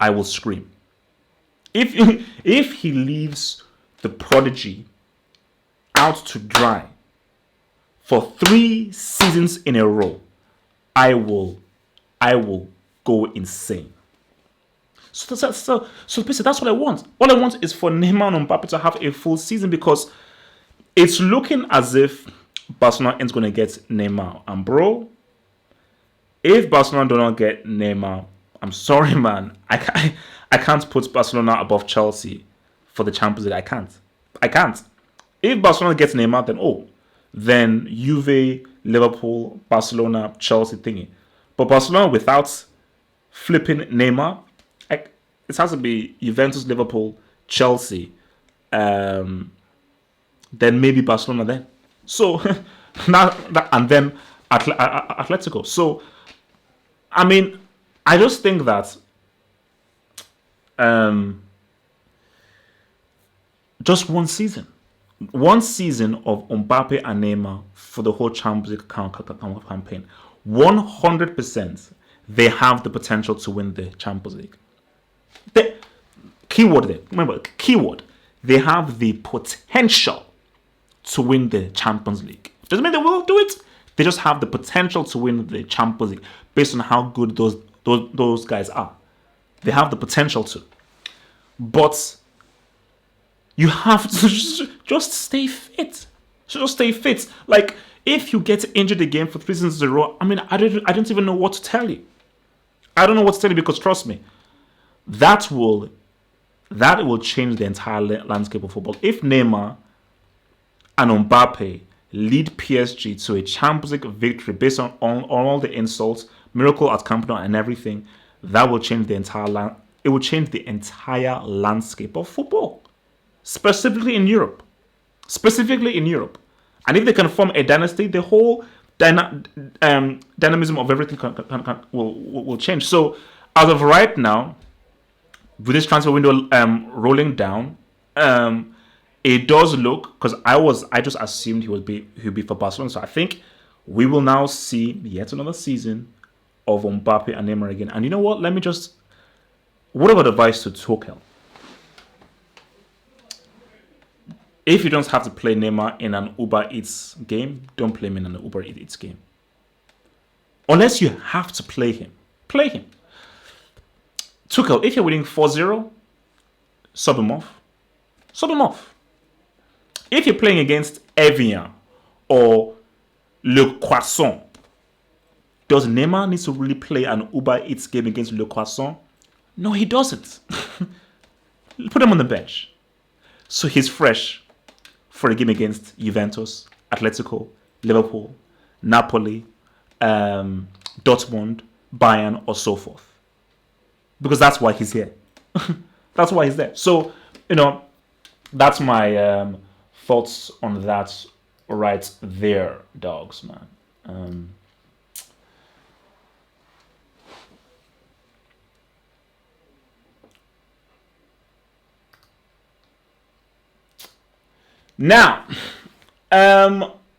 I will scream. If he leaves the prodigy out to dry for 3 seasons in a row, I will go insane. So basically, that's what I want. All I want is for Neymar and Mbappe to have a full season, because it's looking as if Barcelona ain't going to get Neymar. And bro, if Barcelona do not get Neymar, I'm sorry, man. I can't put Barcelona above Chelsea for the Champions League. I can't. If Barcelona gets Neymar, then Juve, Liverpool, Barcelona, Chelsea thingy. But Barcelona without flipping Neymar, it has to be Juventus, Liverpool, Chelsea, then maybe Barcelona then. So, and then Atletico. So, I mean, I just think that just one season of Mbappe and Neymar for the whole Champions League campaign, 100% they have the potential to win the Champions League. keyword there. Remember, keyword. They have the potential to win the Champions League. Doesn't mean they will do it. They just have the potential to win the Champions League based on how good those guys are. They have the potential to. But you have to just stay fit. Just stay fit. Like, if you get injured again for 3 seasons in a row, I mean, I don't even know what to tell you. I don't know what to tell you, because trust me, that will change the entire landscape of football. If Neymar and Mbappe lead PSG to a Champions League victory based on all the insults, miracle at Camp Nou and everything, that will change the entire it will change the entire landscape of football, specifically in Europe. And if they can form a dynasty, the whole dynamism of everything will change. So as of right now, with this transfer window rolling down, it does look, because I just assumed he'd be for Barcelona. So I think we will now see yet another season of Mbappe and Neymar again. And you know what? What about advice to Tuchel? If you don't have to play Neymar in an Uber Eats game, don't play him in an Uber Eats game. Unless you have to play him. Play him. Tuchel, if you're winning 4-0, sub him off. If you're playing against Evian or Le Croissant, does Neymar need to really play an Uber Eats game against Le Croissant? No, he doesn't. Put him on the bench. So he's fresh for a game against Juventus, Atletico, Liverpool, Napoli, Dortmund, Bayern, or so forth. Because that's why he's here. That's why he's there. So, that's my thoughts on that right there, dogs, man. Now,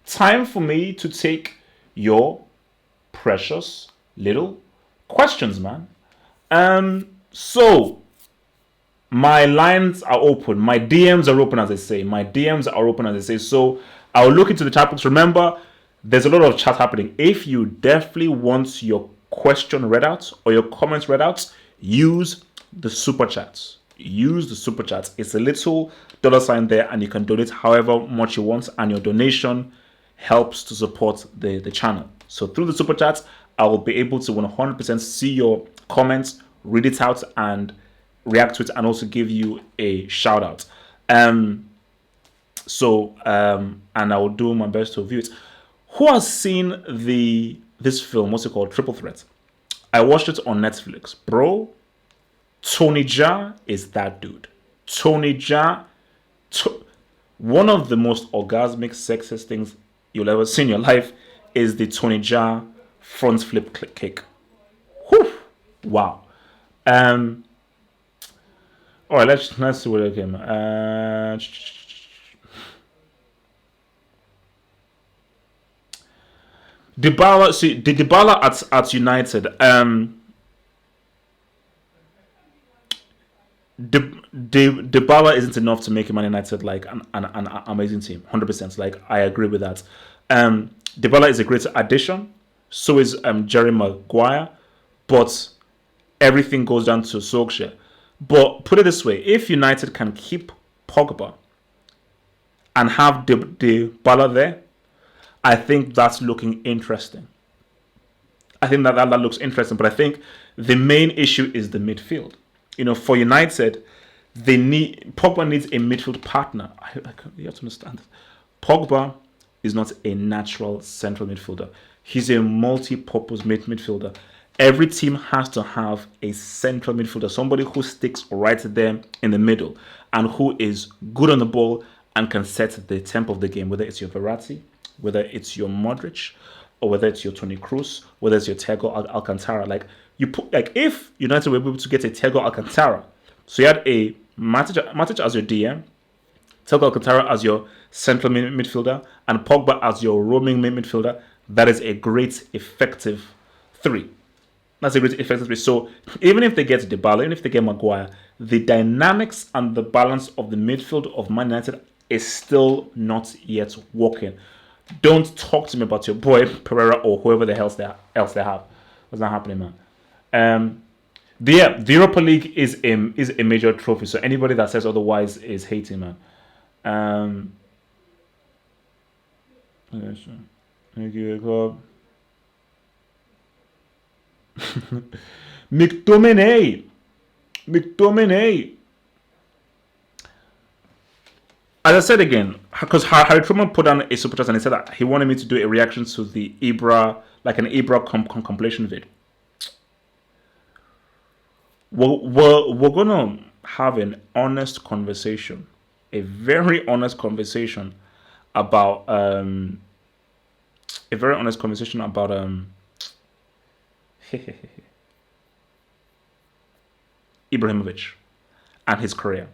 time for me to take your precious little questions, man. So my lines are open. My DMs are open, as they say. So I'll look into the chat box. Remember, there's a lot of chat happening. If you definitely want your question read out or your comments read out, use the super chats. It's a little $sign there, and you can donate however much you want, and your donation helps to support the channel. So through the super chats, I will be able to 100% see your comments, read it out, and react to it, and also give you a shout out. And I will do my best to view it. Who has seen this film? What's it called? Triple Threat. I watched it on Netflix, bro. Tony Jaa is that dude. Tony Jaa, one of the most orgasmic, sexiest things you'll ever see in your life is the Tony Jaa front flip kick. Whew. Wow. All right, let's see what I came. Dybala, see, the Dybala at United. Dybala isn't enough to make Man United like an amazing team. 100%. Like, I agree with that. Dybala is a great addition. So is Jerry Maguire. But everything goes down to Solskjaer. But put it this way: if United can keep Pogba and have Dybala there, I think that's looking interesting. I think that looks interesting. But I think the main issue is the midfield. For United, Pogba needs a midfield partner. You have to understand. Pogba is not a natural central midfielder. He's a multi-purpose midfielder. Every team has to have a central midfielder, somebody who sticks right there in the middle and who is good on the ball and can set the tempo of the game, whether it's your Verratti, whether it's your Modric, or whether it's your Toni Kroos, whether it's your Thiago Alcantara. If United were able to get a Thiago Alcantara, so you had a Matic as your DM, Thiago Alcantara as your central midfielder, and Pogba as your roaming midfielder, that is a great, effective three. That's a great effective space. So even if they get Dybala, even if they get Maguire, the dynamics and the balance of the midfield of Man United is still not yet working. Don't talk to me about your boy Pereira or whoever the else they have. What's not happening, man? The Europa League is a major trophy. So anybody that says otherwise is hating, man. Thank you, McTominay. As I said again, because Harry Truman put on a super chat and he said that he wanted me to do a reaction to the Ibra, like an Ibra compilation vid. We're gonna have an honest conversation, a very honest conversation about Ibrahimovic and his career.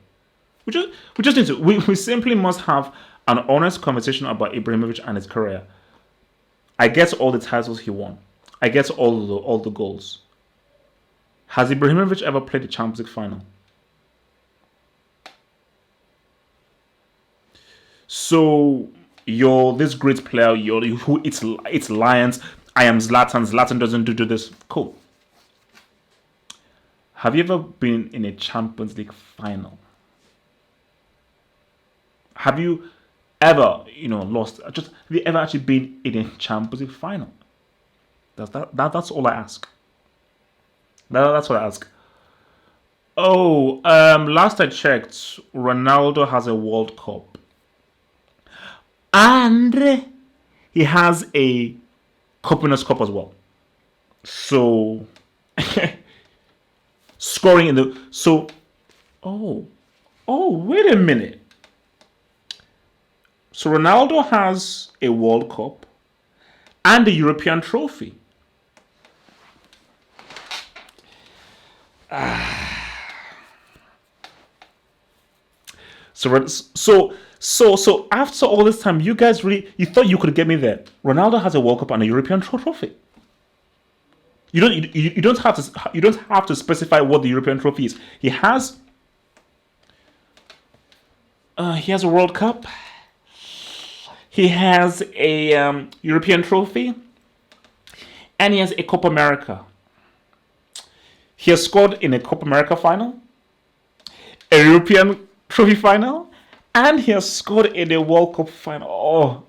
We just need to. We simply must have an honest conversation about Ibrahimovic and his career. I get all the titles he won. I get all the goals. Has Ibrahimovic ever played the Champions League final? So you're this great player. It's Lions. I am Zlatan. Zlatan doesn't do this. Cool. Have you ever been in a Champions League final? Have you ever, lost? Have you ever actually been in a Champions League final? That's all I ask. That's what I ask. Oh, last I checked, Ronaldo has a World Cup, and he has a Winners' Cup as well. So, scoring in the wait a minute. So Ronaldo has a World Cup and a European trophy. So after all this time, you guys you thought you could get me there. Ronaldo has a World Cup and a European trophy. You don't have to specify what the European trophy is. He has a World Cup. He has a European trophy, and he has a Copa America. He has scored in a Copa America final, a European trophy final, and he has scored in a World Cup final. Oh,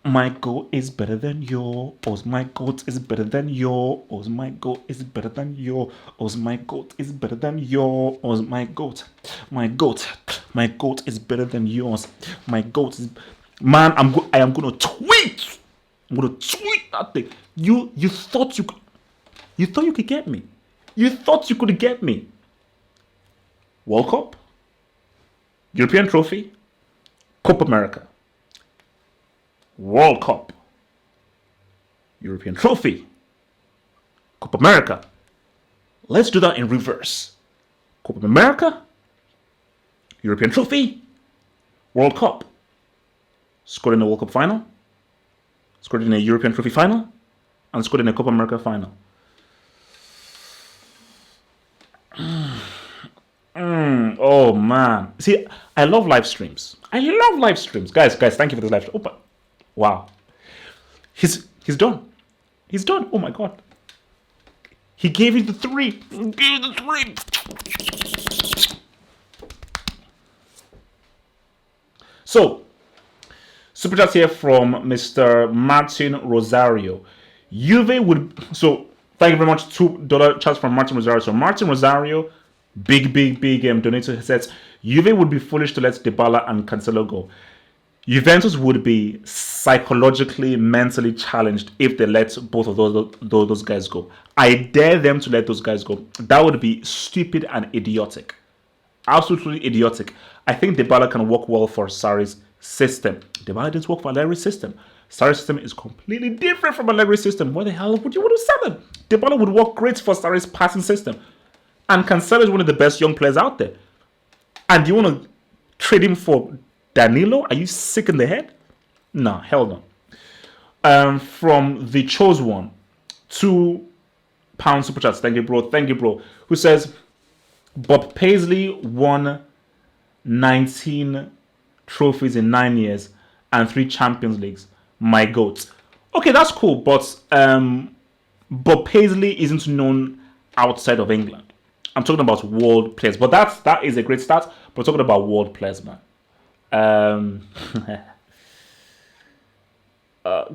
my goal is better than yours. My goat is better than yours. My goat is better than yours. My goat is better than yours. My goat is better than yours. My goat is. Man, I am gonna tweet. I'm gonna tweet that thing. You thought you could get me. You thought you could get me. World Cup, European trophy, Copa America. World Cup, European trophy, Copa America. Let's do that in reverse. Copa America, European trophy, World Cup. Scored in the World Cup final, scored in a European trophy final, and scored in a Copa America final. Oh man. See, I love live streams. Guys, thank you for this live stream. Oh, wow. He's done. He's done. Oh my god. He gave you the three. So, super chat here from Mr. Martin Rosario. Juve would. So, thank you very much. $2 chats from Martin Rosario. So, Martin Rosario, big donator, says Juve would be foolish to let Dybala and Cancelo go. Juventus would be psychologically, mentally challenged if they let both of those guys go. I dare them to let those guys go. That would be stupid and idiotic. Absolutely idiotic. I think Dybala can work well for Sarri's system. Dybala didn't work for Allegri's system. Sarri's system is completely different from Allegri's system. Why the hell would you want to sell him? Dybala would work great for Sarri's passing system. And Cancelo is one of the best young players out there. And you want to trade him for Danilo? Are you sick in the head? No, hell no. From the Chose One to pound super chats. Thank you, bro. Thank you, bro. Who says Bob Paisley won 19 trophies in 9 years and 3 Champions Leagues. My goat. Okay, that's cool, but Bob Paisley isn't known outside of England. I'm talking about world players, but that is a great start. But we're talking about world players, man.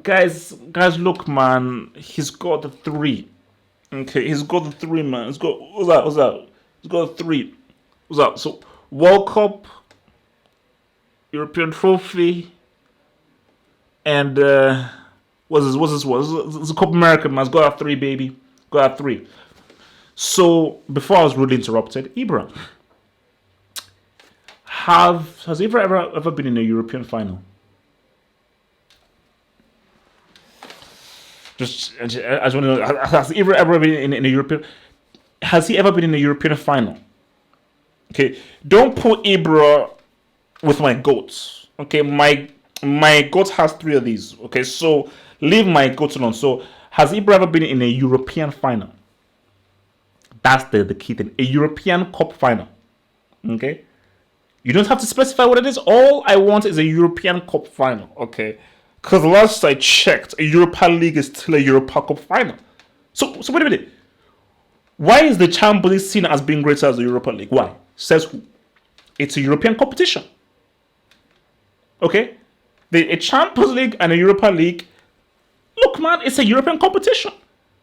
Guys, look, man. He's got the 3. Okay, he's got the 3, man. He's got what's that? He's got the 3. What's that? So World Cup, European trophy, and what's this? It's a Copa America, man. It's got a 3, baby. Got a 3. So before I was rudely interrupted, Ibra, has Ibra ever been in a European final? Just I just want to know, has Ibra ever been in a European? Has he ever been in a European final? Okay, don't put Ibra with my goats. Okay, my goat has 3 of these. Okay, so leave my goats alone. So has Ibra ever been in a European final? That's the key thing. A European Cup final. Okay, you don't have to specify what it is. All I want is a European Cup final. Okay, because last I checked, a Europa League is still a Europa Cup final. So wait a minute. Why is the Champions League seen as being greater as the Europa League? Why? Says who? It's a European competition. Okay? A Champions League and a Europa League, look, man, it's a European competition.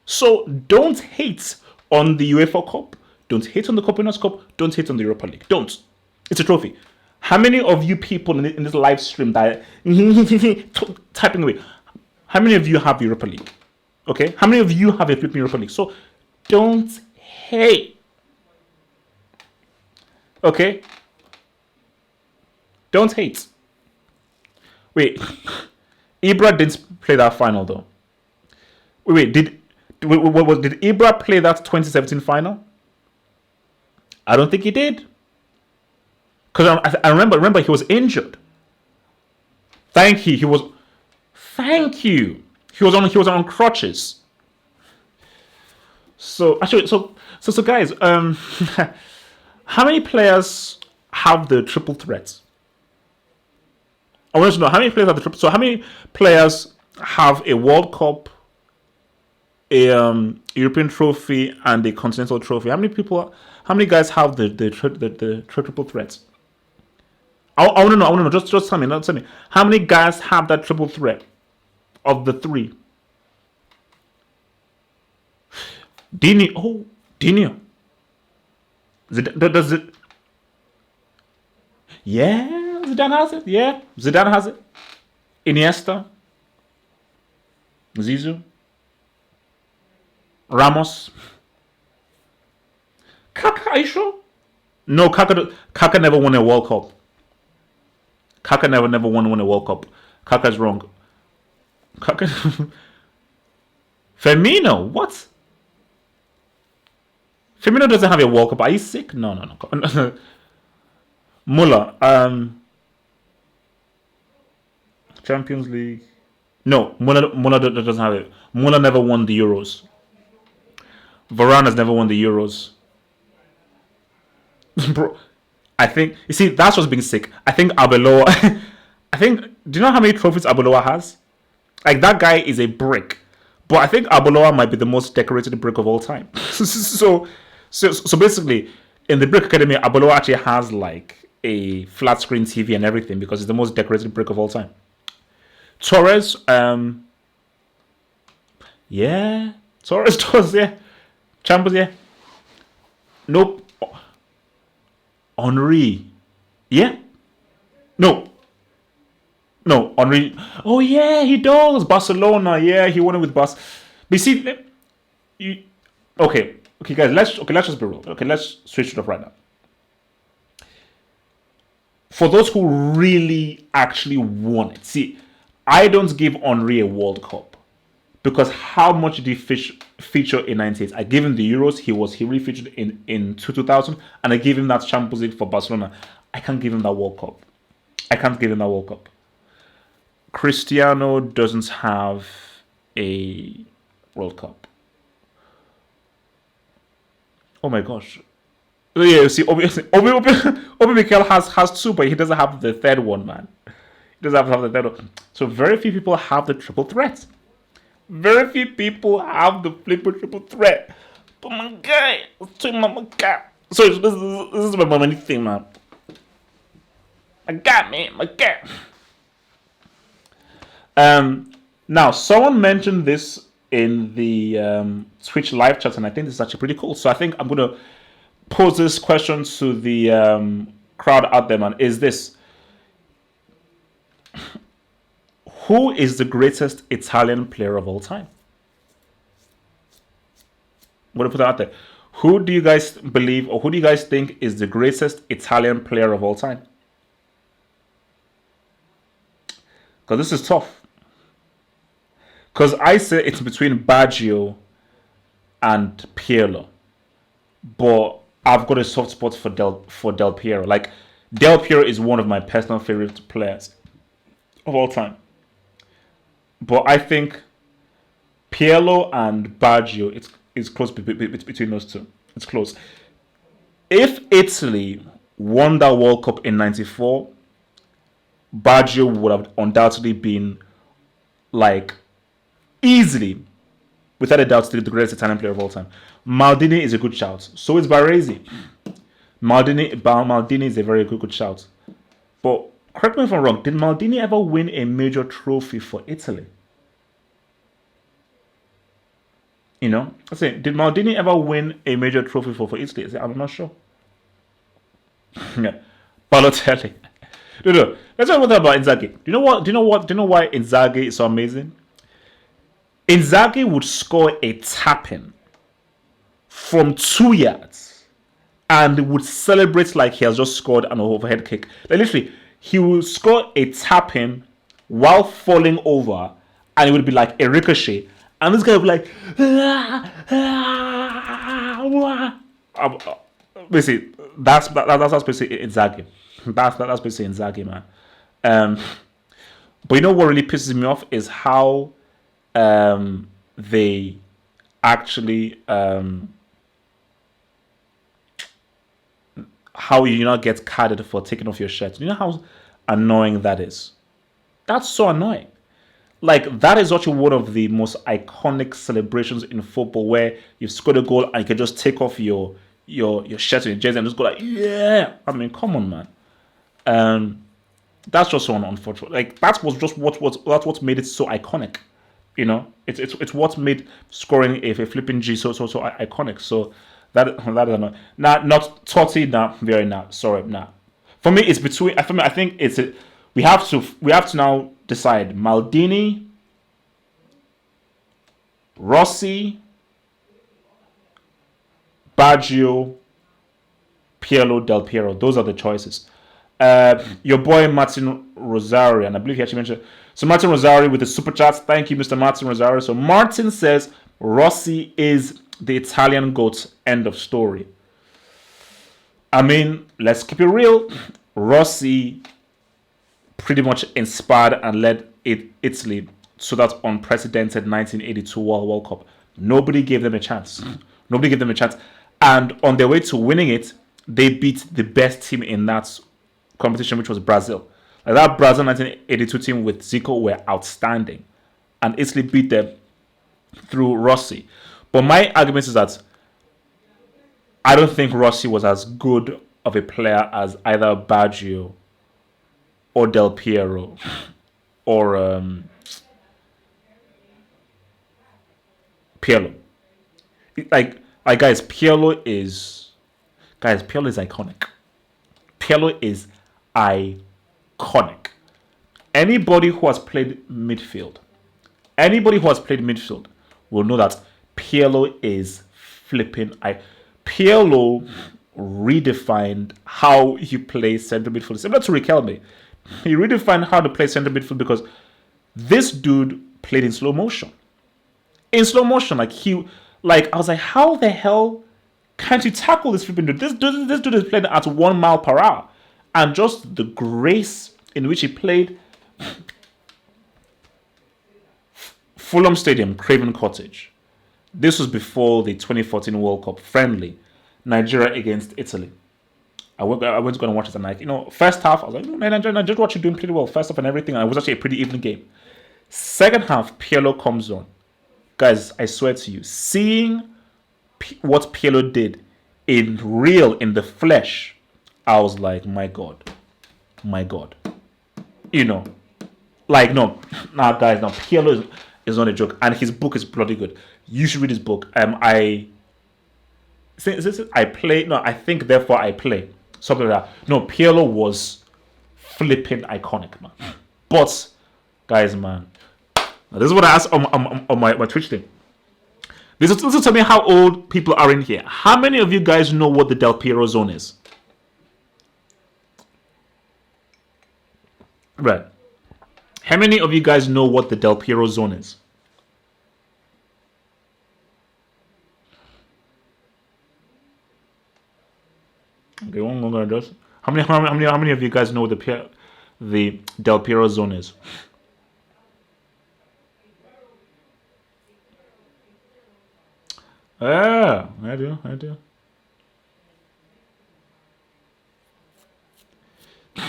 So don't hate on the UEFA Cup. Don't hate on the Copa Cup. Don't hate on the Europa League. Don't. It's a trophy. How many of you people in this live stream that typing away, how many of you have Europa League? Okay? How many of you have a flipping Europa League? So don't hate. Okay? Don't hate. Wait. Ibra didn't play that final though. Did Ibra play that 2017 final? I don't think he did. Because I remember he was injured. Thank you. He was on crutches. So actually, so guys, how many players have the triple threat? I want to know how many players have the triple. So how many players have a World Cup, a European trophy, and a Continental trophy? How many guys have the triple threat? I want to know. Just tell me. How many guys have that triple threat of the 3? Dino. Does it? Yeah, Zidane has it. Yeah, Zidane has it. Iniesta, Zizou, Ramos, Kaka. Are you sure? No, Kaka never won a World Cup. Kaka never won a World Cup. Kaka's wrong. Kaka. Firmino, what? Firmino doesn't have a World Cup. Are you sick? No. Muller, Champions League. No, Muller doesn't have it. Muller never won the Euros. Varane has never won the Euros. Bro, I think, you see, that's what's being sick. I think Arbeloa, do you know how many trophies Arbeloa has? Like, that guy is a brick. But I think Arbeloa might be the most decorated brick of all time. So basically, in the Brick Academy, Arbeloa actually has like a flat screen TV and everything because it's the most decorated brick of all time. Torres, yeah. Torres does, yeah. Champions, yeah. Nope. Henry, yeah. No, Henry. Oh yeah, he does. Barcelona, yeah, he won it with Bas. But you see, okay, guys. Let's just be real. Okay, let's switch it up right now. For those who really actually want it, see, I don't give Henry a World Cup because how much did he feature in '98? I gave him the Euros. He really featured in 2000, and I gave him that Champions League for Barcelona. I can't give him that World Cup. Cristiano doesn't have a World Cup. Oh my gosh. Oh, yeah, you see, Obi Mikel has two, but he doesn't have the third one, man. He doesn't have the third one. So very few people have the triple threat. Very few people have the flipping triple threat. But my guy, my guy. So this is my money thing, man. I got me, my guy. Now someone mentioned this in the Twitch live chat, and I think this is actually pretty cool. So I think I'm gonna pose this question to the crowd out there, man. Is this: who is the greatest Italian player of all time? I'm gonna put that out there. Who do you guys believe, or who do you guys think is the greatest Italian player of all time? Because this is tough. Because I say it's between Baggio and Pirlo, but I've got a soft spot for Del Piero. Like, Del Piero is one of my personal favorite players of all time. But I think Pirlo and Baggio, it's close between those two. It's close. If Italy won that World Cup in '94, Baggio would have undoubtedly been, like, easily, without a doubt, the greatest Italian player of all time. Maldini is a good shout. So is Baresi. Maldini is a very good shout. But correct me if I'm wrong, did Maldini ever win a major trophy for Italy? You know? I say, did Maldini ever win a major trophy for Italy? I say, I'm not sure. Yeah. Balotelli. No. Let's talk about Inzaghi. Do you know why Inzaghi is so amazing? Inzaghi would score a tap-in from 2 yards and would celebrate like he has just scored an overhead kick. Like, literally, he will score a tap-in while falling over, and it would be like a ricochet. And this guy would be like, basically, that's basically Inzaghi. That's basically Inzaghi, man. But you know what really pisses me off is how they actually how you not get carded for taking off your shirt. You know how annoying that is? That's so annoying. Like, that is actually one of the most iconic celebrations in football, where you've scored a goal and you can just take off your shirt and your jersey and just go like, yeah. I mean, come on, man. That's just so unfortunate. Like, that's what made it so iconic. You know, it's what made scoring a flipping G so iconic. So that is annoying. Not Totti, very sorry, For me, it's between. For me, I think it's we have to now decide Maldini, Rossi, Baggio, Pirlo, Del Piero. Those are the choices. Your boy Martin Rosario, and I believe he actually mentioned. So Martin Rosario with the super chats. Thank you, Mr. Martin Rosario. So Martin says Rossi is the Italian GOAT. End of story. I mean, let's keep it real. Rossi pretty much inspired and led Italy to that unprecedented 1982 World Cup. Nobody gave them a chance. And on their way to winning it, they beat the best team in that competition, which was Brazil. Like, that Brazil 1982 team with Zico were outstanding, and Italy beat them through Rossi. But my argument is that I don't think Rossi was as good of a player as either Baggio or Del Piero or Pirlo. Like guys, Pirlo is iconic. Pirlo is iconic. Anybody who has played midfield will know that Pirlo is flipping. Pirlo redefined how you play centre midfield. Similar to Riquelme. He redefined how to play centre midfield because this dude played in slow motion. I was like, how the hell can't you tackle this flipping dude? This dude is playing at 1 mile per hour. And just the grace in which he played. Fulham Stadium, Craven Cottage. This was before the 2014 World Cup friendly. Nigeria against Italy. I went to go and watch it, and first half I was like, no, Nigeria just watch you doing pretty well. First half and everything, and it was actually a pretty even game. Second half, Pirlo comes on. Guys, I swear to you, seeing what Pirlo did in the flesh, I was like, my God. No, guys, Pirlo is not a joke, and his book is bloody good. You should read his book. I think therefore I play. Something like that. No, Pirlo was flipping iconic, man. But, guys, man, this is what I asked on my Twitch thing. This is tell me how old people are in here. How many of you guys know what the Del Piero zone is? Right. How many of you guys know what the Del Piero zone is? Okay, one more just. How many of you guys know what the Del Piero zone is? I do.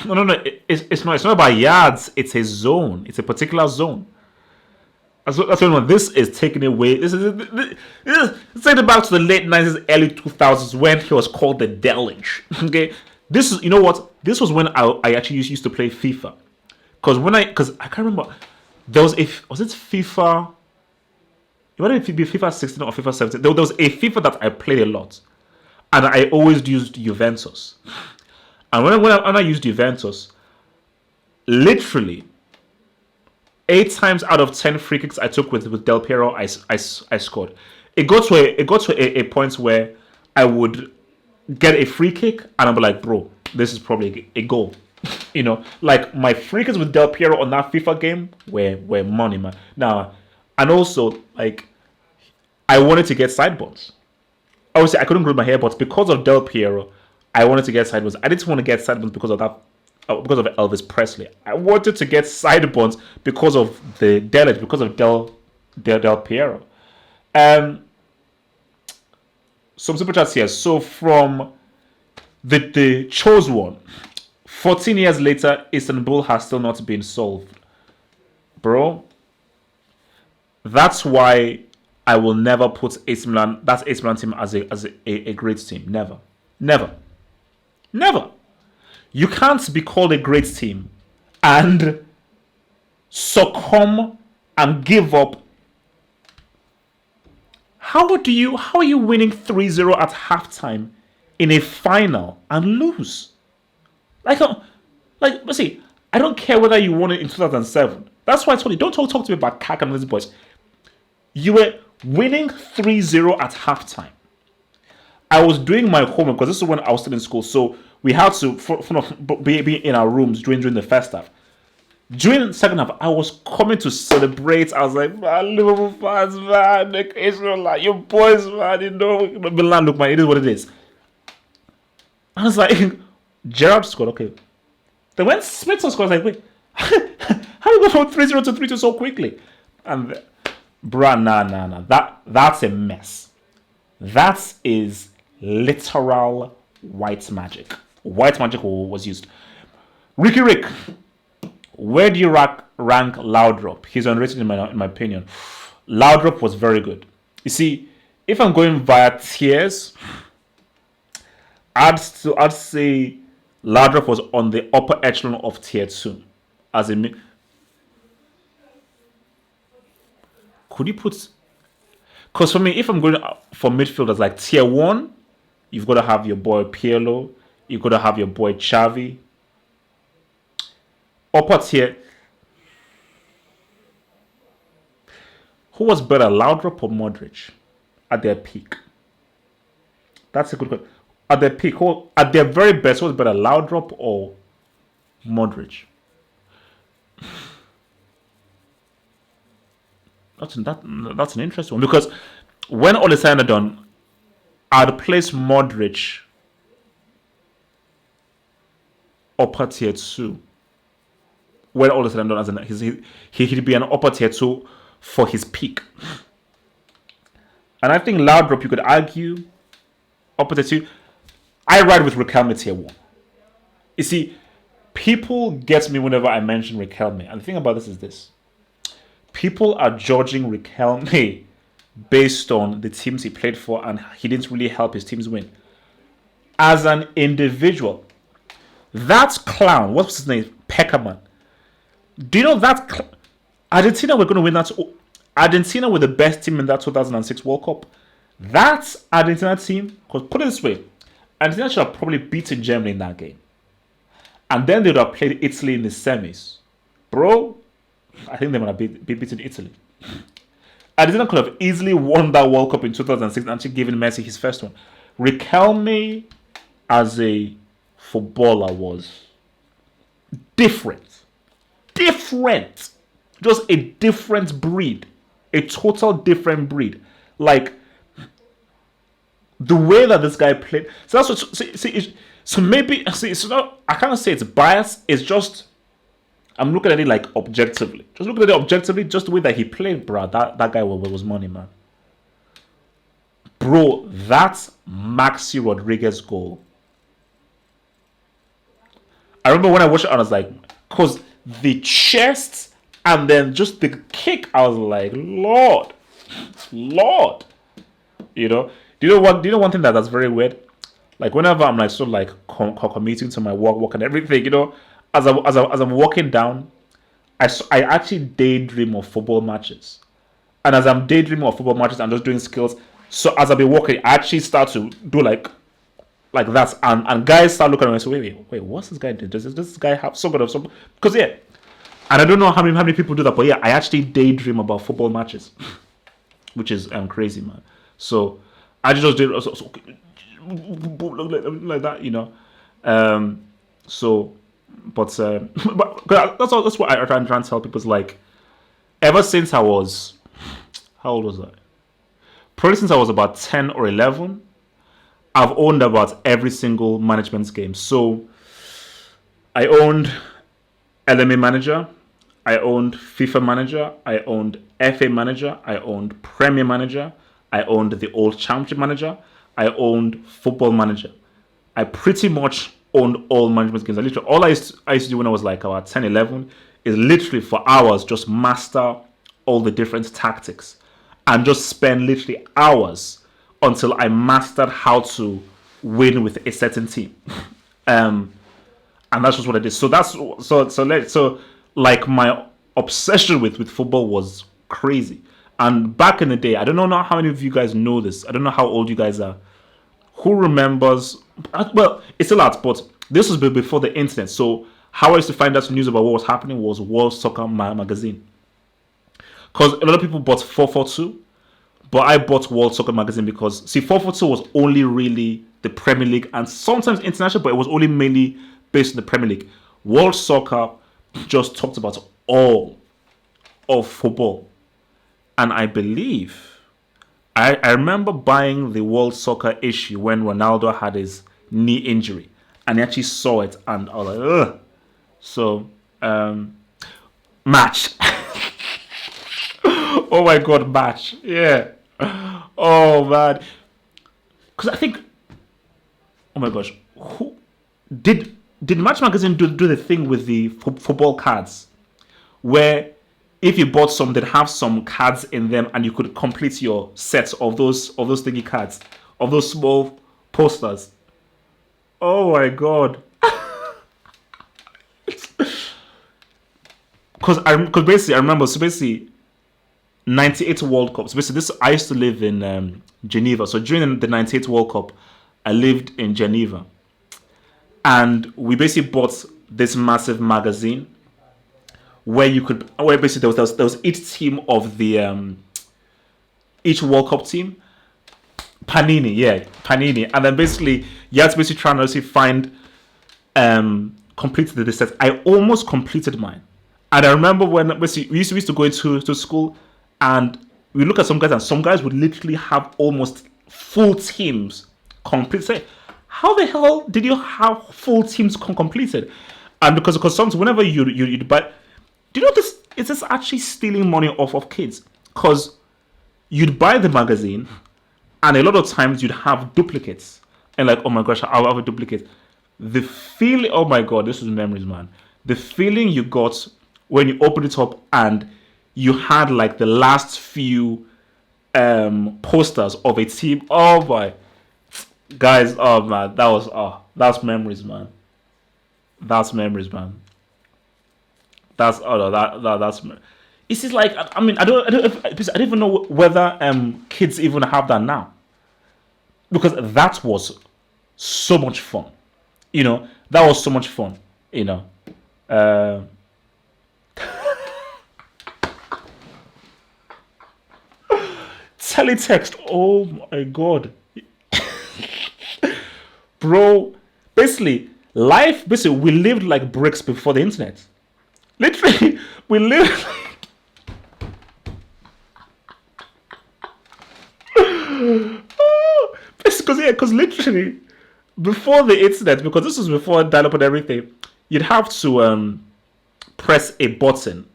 No. It's not about yards. It's a zone. It's a particular zone. That's when this is taken away. This is taken back to the late 90s, early 2000s when he was called the Deluge. Okay, this is This was when I actually used to play FIFA. Because I can't remember. There was it FIFA? It might be FIFA 16 or FIFA 17. There was a FIFA that I played a lot, and I always used Juventus. And when I used Juventus, literally 8 times out of 10 free kicks I took with Del Piero, I scored. It got to a point where I would get a free kick and I'm like, bro, this is probably a goal. Like my free kicks with Del Piero on that FIFA game were money, man. Now, and also like I wanted to get sideburns. Obviously, I couldn't grow my hair, but because of Del Piero, I wanted to get sideburns. I didn't want to get sideburns because of that. Because of Elvis Presley, I wanted to get sideburns because of the Deluge, because of Del Piero. Some super chats here. So from the chose one, 14 years later, Istanbul has still not been solved, bro. That's why I will never put AC Milan. That's AC Milan team as a great team. Never. You can't be called a great team and succumb and give up. How are you winning 3-0 at halftime in a final and lose? See, I don't care whether you won it in 2007. That's why I told you, don't talk to me about CAC and these boys. You were winning 3-0 at halftime. I was doing my homework because this is when I was still in school, so we had to be in our rooms during the first half. During the second half, I was coming to celebrate. I was like, man, Liverpool fans, man, like your boys, man, Milan, look, man, it is what it is. I was like, Gerrard scored, okay. Then when Smith scored, I was like, wait, how do you go from 3-0 to 3-2 so quickly? And bruh, nah. That's a mess. That is literal white magic. White magic was used. Ricky Rick, where do you rank Laudrup? He's underrated in my opinion. Laudrup was very good. You see, if I'm going via tiers, I'd say Laudrup was on the upper echelon of tier 2. As in, could you put? Because for me, if I'm going for midfielders like tier 1, you've got to have your boy Pirlo. You've got to have your boy Xavi. Upper tier. Who was better, Laudrup or Modric at their peak? That's a good question. At their peak, at their very best, who was better, Laudrup or Modric? That's an interesting one, because when all is said and done, I'd place Modric upper tier 2. When all is said and done, he'd be an upper tier 2 for his peak. And I think Laudrup, you could argue, Opposite to, I ride with Riquelme tier 1. You see, people get me whenever I mention Riquelme. And the thing about this is this. People are judging Riquelme based on the teams he played for, and he didn't really help his teams win. As an individual, that clown, what's his name? Peckerman. Do you know that Argentina were going to win that? Argentina were the best team in that 2006 World Cup. That Argentina team, because put it this way, Argentina should have probably beaten Germany in that game. And then they would have played Italy in the semis. Bro, I think they would have beaten Italy. Argentina could have easily won that World Cup in 2006 and actually given Messi his first one. Riquelme as a footballer was different. Just a different breed. A total different breed. Like, the way that this guy played. So that's what. So maybe. See, it's not. I can't say it's biased. It's just. I'm looking at it like objectively. Just looking at it objectively, just the way that he played, bro. That guy was money, man. Bro, that Maxi Rodriguez goal. I remember when I watched it, I was like, because the chest and then just the kick, I was like, Lord. You know? Do you know one thing that's very weird? Like whenever I'm like sort of like commuting to my work and everything, you know, as I'm walking down, I actually daydream of football matches. And as I'm daydreaming of football matches, I'm just doing skills. So as I've been walking, I actually start to do like that. And guys start looking at me and say, wait, what's this guy doing? Does this guy have some kind of some? Because yeah. And I don't know how many people do that, but yeah, I actually daydream about football matches. Which is crazy, man. So I just did like that, you know. But that's what I try and tell people. Is like, ever since I was, how old was I? Probably since I was about 10 or 11, I've owned about every single management game. So I owned LMA Manager, I owned FIFA Manager, I owned FA Manager, I owned Premier Manager, I owned the Old Championship Manager, I owned Football Manager. I pretty much owned all management games. All I used to do when I was like about 10, 11 is literally for hours just master all the different tactics and just spend literally hours until I mastered how to win with a certain team. And that's just what I did. So like my obsession with football was crazy. And back in the day, I don't know how many of you guys know this. I don't know how old you guys are. Who remembers? Well, it's a lot, but this was before the internet. So how I used to find out news about what was happening was World Soccer Magazine. Because a lot of people bought 442, but I bought World Soccer Magazine because, see, 442 was only really the Premier League and sometimes international, but it was only mainly based on the Premier League. World Soccer just talked about all of football. And I believe, I remember buying the World Soccer issue when Ronaldo had his knee injury. And I actually saw it and I was like, ugh. So, match. Oh my God, match. Yeah. Oh man. Because I think, oh my gosh, who did Match Magazine do the thing with the football cards where if you bought some, they'd have some cards in them and you could complete your sets of those thingy cards, of those small posters. Oh my God. Because basically I remember, so basically 98 World Cup. So basically I used to live in Geneva. So during the 98 World Cup, I lived in Geneva. And we basically bought this massive magazine where basically there was each team of the each World Cup team. Panini. And then basically you had to basically try and find complete the sets. I almost completed mine. And I remember when basically we used to go into school and we look at some guys and some guys would literally have almost full teams completed. How the hell did you have full teams completed? And because sometimes whenever you buy, do you know this? Is this actually stealing money off of kids? Because you'd buy the magazine, and a lot of times you'd have duplicates. and like, oh my gosh, I'll have a duplicate. The feeling, oh my god, this was memories, man. The feeling you got when you opened it up and you had like the last few posters of a team. Oh my guys, oh man, that's memories, man. That's memories, man. That's oh no, that's. It's just like I mean I don't even know whether kids even have that now, because that was so much fun. That was so much fun. Uh, Teletext. Oh my god, bro. Basically, life. Basically, we lived like bricks before the internet. Literally, we lived. Because literally, before the internet, because this was before dial-up and everything, you'd have to press a button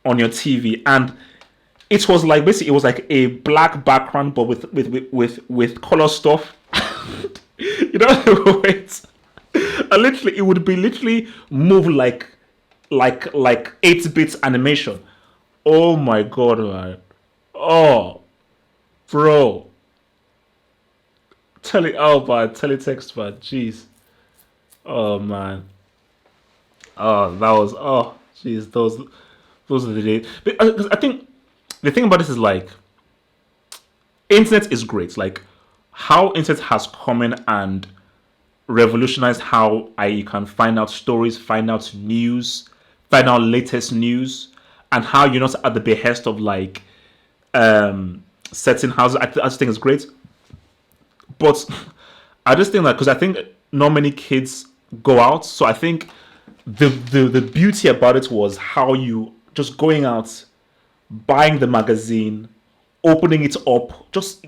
on your TV, and it was like basically it was like a black background, but with color stuff. Wait, and literally it would be literally move like 8-bit animation. Oh my god, man! Oh, bro. Teletext, man. Jeez. Oh man. Oh, that was. Oh, jeez. Those are the days. But I think the thing about this is like, internet is great. Like, how internet has come in and revolutionized how you can find out stories, find out news, find out latest news, and how you're not at the behest of like certain houses. I just think it's great. But I just think that because I think not many kids go out, so I think the beauty about it was how you just going out, buying the magazine, opening it up, just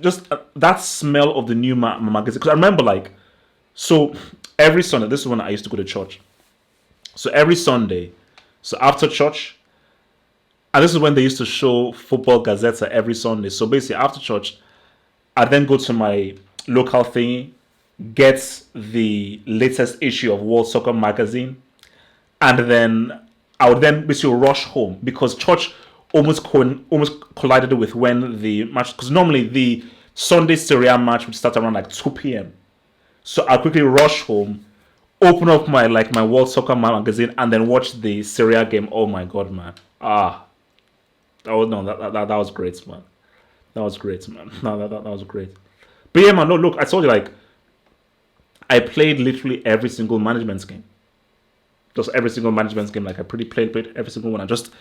that smell of the new magazine. Because I remember like, so every Sunday, this is when I used to go to church. So every Sunday, so after church, and this is when they used to show football Gazetta every Sunday. So basically after church, I then go to my local thing, get the latest issue of World Soccer magazine, and then I would then basically rush home because church almost collided with when the match, because normally the Sunday Serie A match would start around like 2 p.m. So I quickly rush home, open up my World Soccer magazine, and then watch the Serie A game. Oh my god, man! That was great, man. That was great, man. No, that was great. But yeah, man, no, look, I told you, like, I played literally every single management game. Just every single management game, like, I played every single one. And just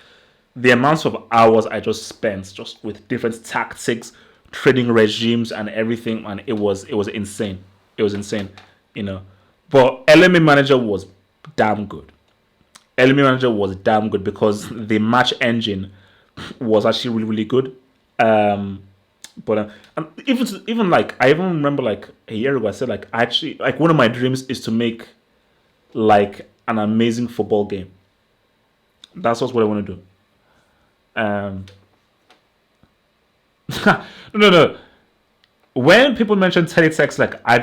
the amounts of hours I just spent just with different tactics, trading regimes, and everything, and it was insane. It was insane, But LMA Manager was damn good. LMA Manager was damn good because the match engine was actually really, really good. But and even like I even remember like a year ago I said like actually like one of my dreams is to make like an amazing football game. That's just what I want to do. No. When people mention teletext, like I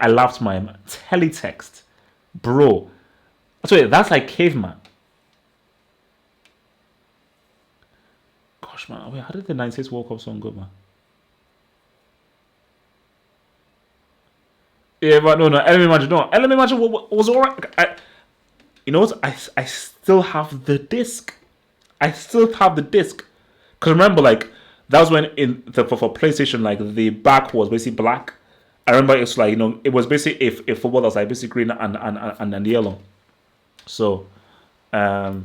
laughed my teletext, bro. That's like caveman. Gosh, man, wait, how did the '96 World Cup song go, man? Yeah, but no, Enemy Magic, no. Enemy Magic was alright. You know what? I still have the disc. Because remember, like, that was when for PlayStation, like, the back was basically black. I remember it's like, it was basically a football that was like basically green and yellow. So, that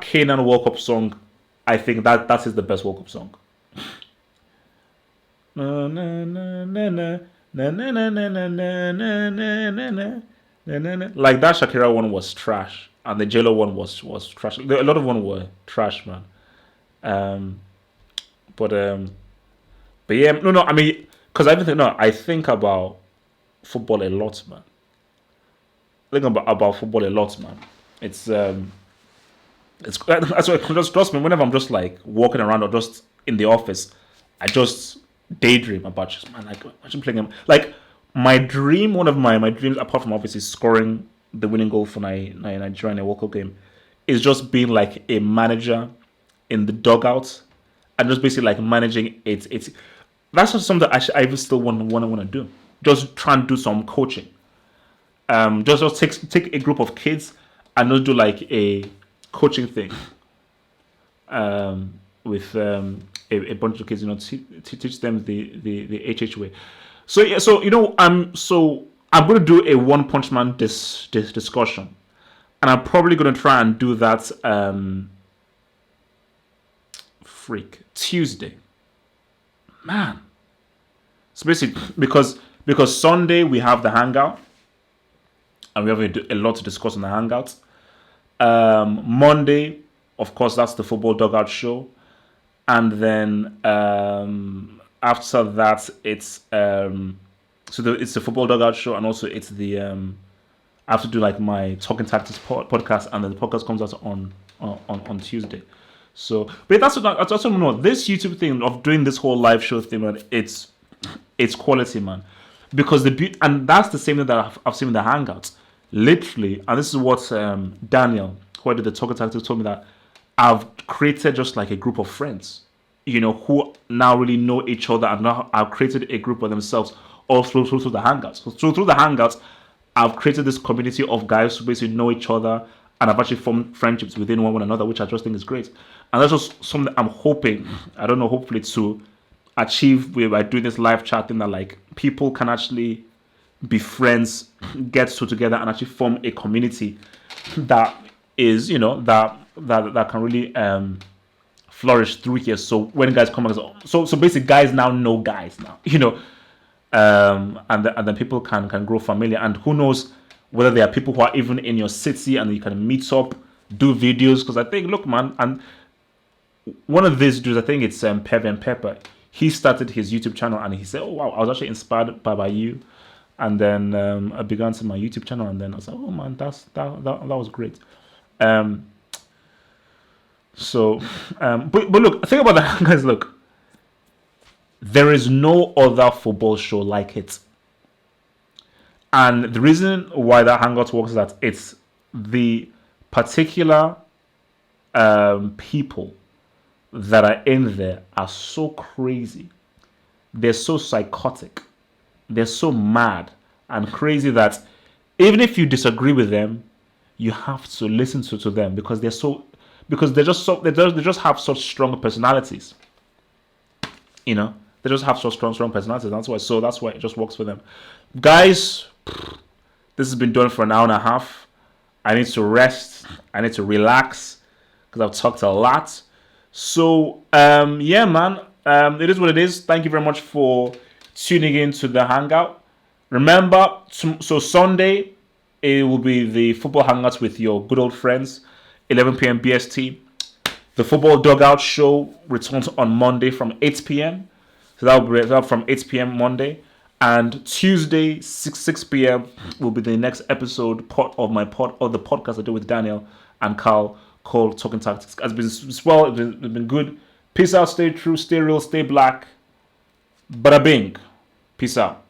Canaan World Cup song, I think that is the best World Cup song. Na na na na na na na na na na na na na na na. Like that Shakira one was trash, and the JLo one was trash. A lot of one were trash, man. Um, but yeah, no. I mean, because I think about football a lot, man. I think about football a lot, man. It's that's why just trust me. Whenever I'm just like walking around or just in the office, I just daydream about just, man, like imagine playing him. Like my dream, one of my dreams, apart from obviously scoring the winning goal for Nigeria in a World Cup game, is just being like a manager in the dugout and just basically like managing it. It's that's just something I even still want to do. Just try and do some coaching. Just take a group of kids and just do like a coaching thing. With a bunch of kids, teach them the HH way. So yeah, so I'm going to do a One Punch Man discussion, and I'm probably going to try and do that Tuesday, man. So basically, because Sunday we have the hangout, and we have a lot to discuss on the hangout. Monday, of course, that's the football dugout show. And then after that, it's it's the football dugout show, and also it's the I have to do like my Talking Tactics podcast, and then the podcast comes out on Tuesday. So, but that's also no. This YouTube thing of doing this whole live show thing, man, it's quality, man. Because and that's the same thing that I've seen in the hangouts, literally. And this is what Daniel, who I did the Talking Tactics, told me, that I've created just like a group of friends, who now really know each other, and now I've created a group of themselves all through the hangouts. So through the hangouts, I've created this community of guys who basically know each other, and I've actually formed friendships within one another, which I just think is great. And that's just something I'm hoping, hopefully to achieve by doing this live chatting, that like people can actually be friends, get together, and actually form a community that is, that can really flourish through here. So when guys come back, so basically guys now know guys now, and then people can grow familiar, and who knows whether there are people who are even in your city and you can meet up, do videos. Because I think, look, man, and one of these dudes, I think it's Pevian Pepper, he started his YouTube channel, and he said, oh wow, I was actually inspired by you. And then I began to my YouTube channel, and then I was like, oh man, that was great. But look, think about that, guys. Look, there is no other football show like it, and the reason why that hangout works is that it's the particular people that are in there are so crazy, they're so psychotic, they're so mad and crazy that even if you disagree with them, you have to listen to them, because they just have such strong personalities. They just have such strong personalities. That's why it just works for them. Guys, this has been done for an hour and a half. I need to rest. I need to relax because I've talked a lot. So yeah, man. It is what it is. Thank you very much for tuning in to the hangout. Remember, so Sunday it will be the football hangouts with your good old friends, 11 p.m. BST. The football dugout show returns on Monday from 8 p.m. So that will be from 8 p.m. Monday. And Tuesday, 6 p.m. will be the next episode of the podcast I do with Daniel and Carl, called Talking Tactics. It's been good. Peace out, stay true, stay real, stay black. Bada bing. Peace out.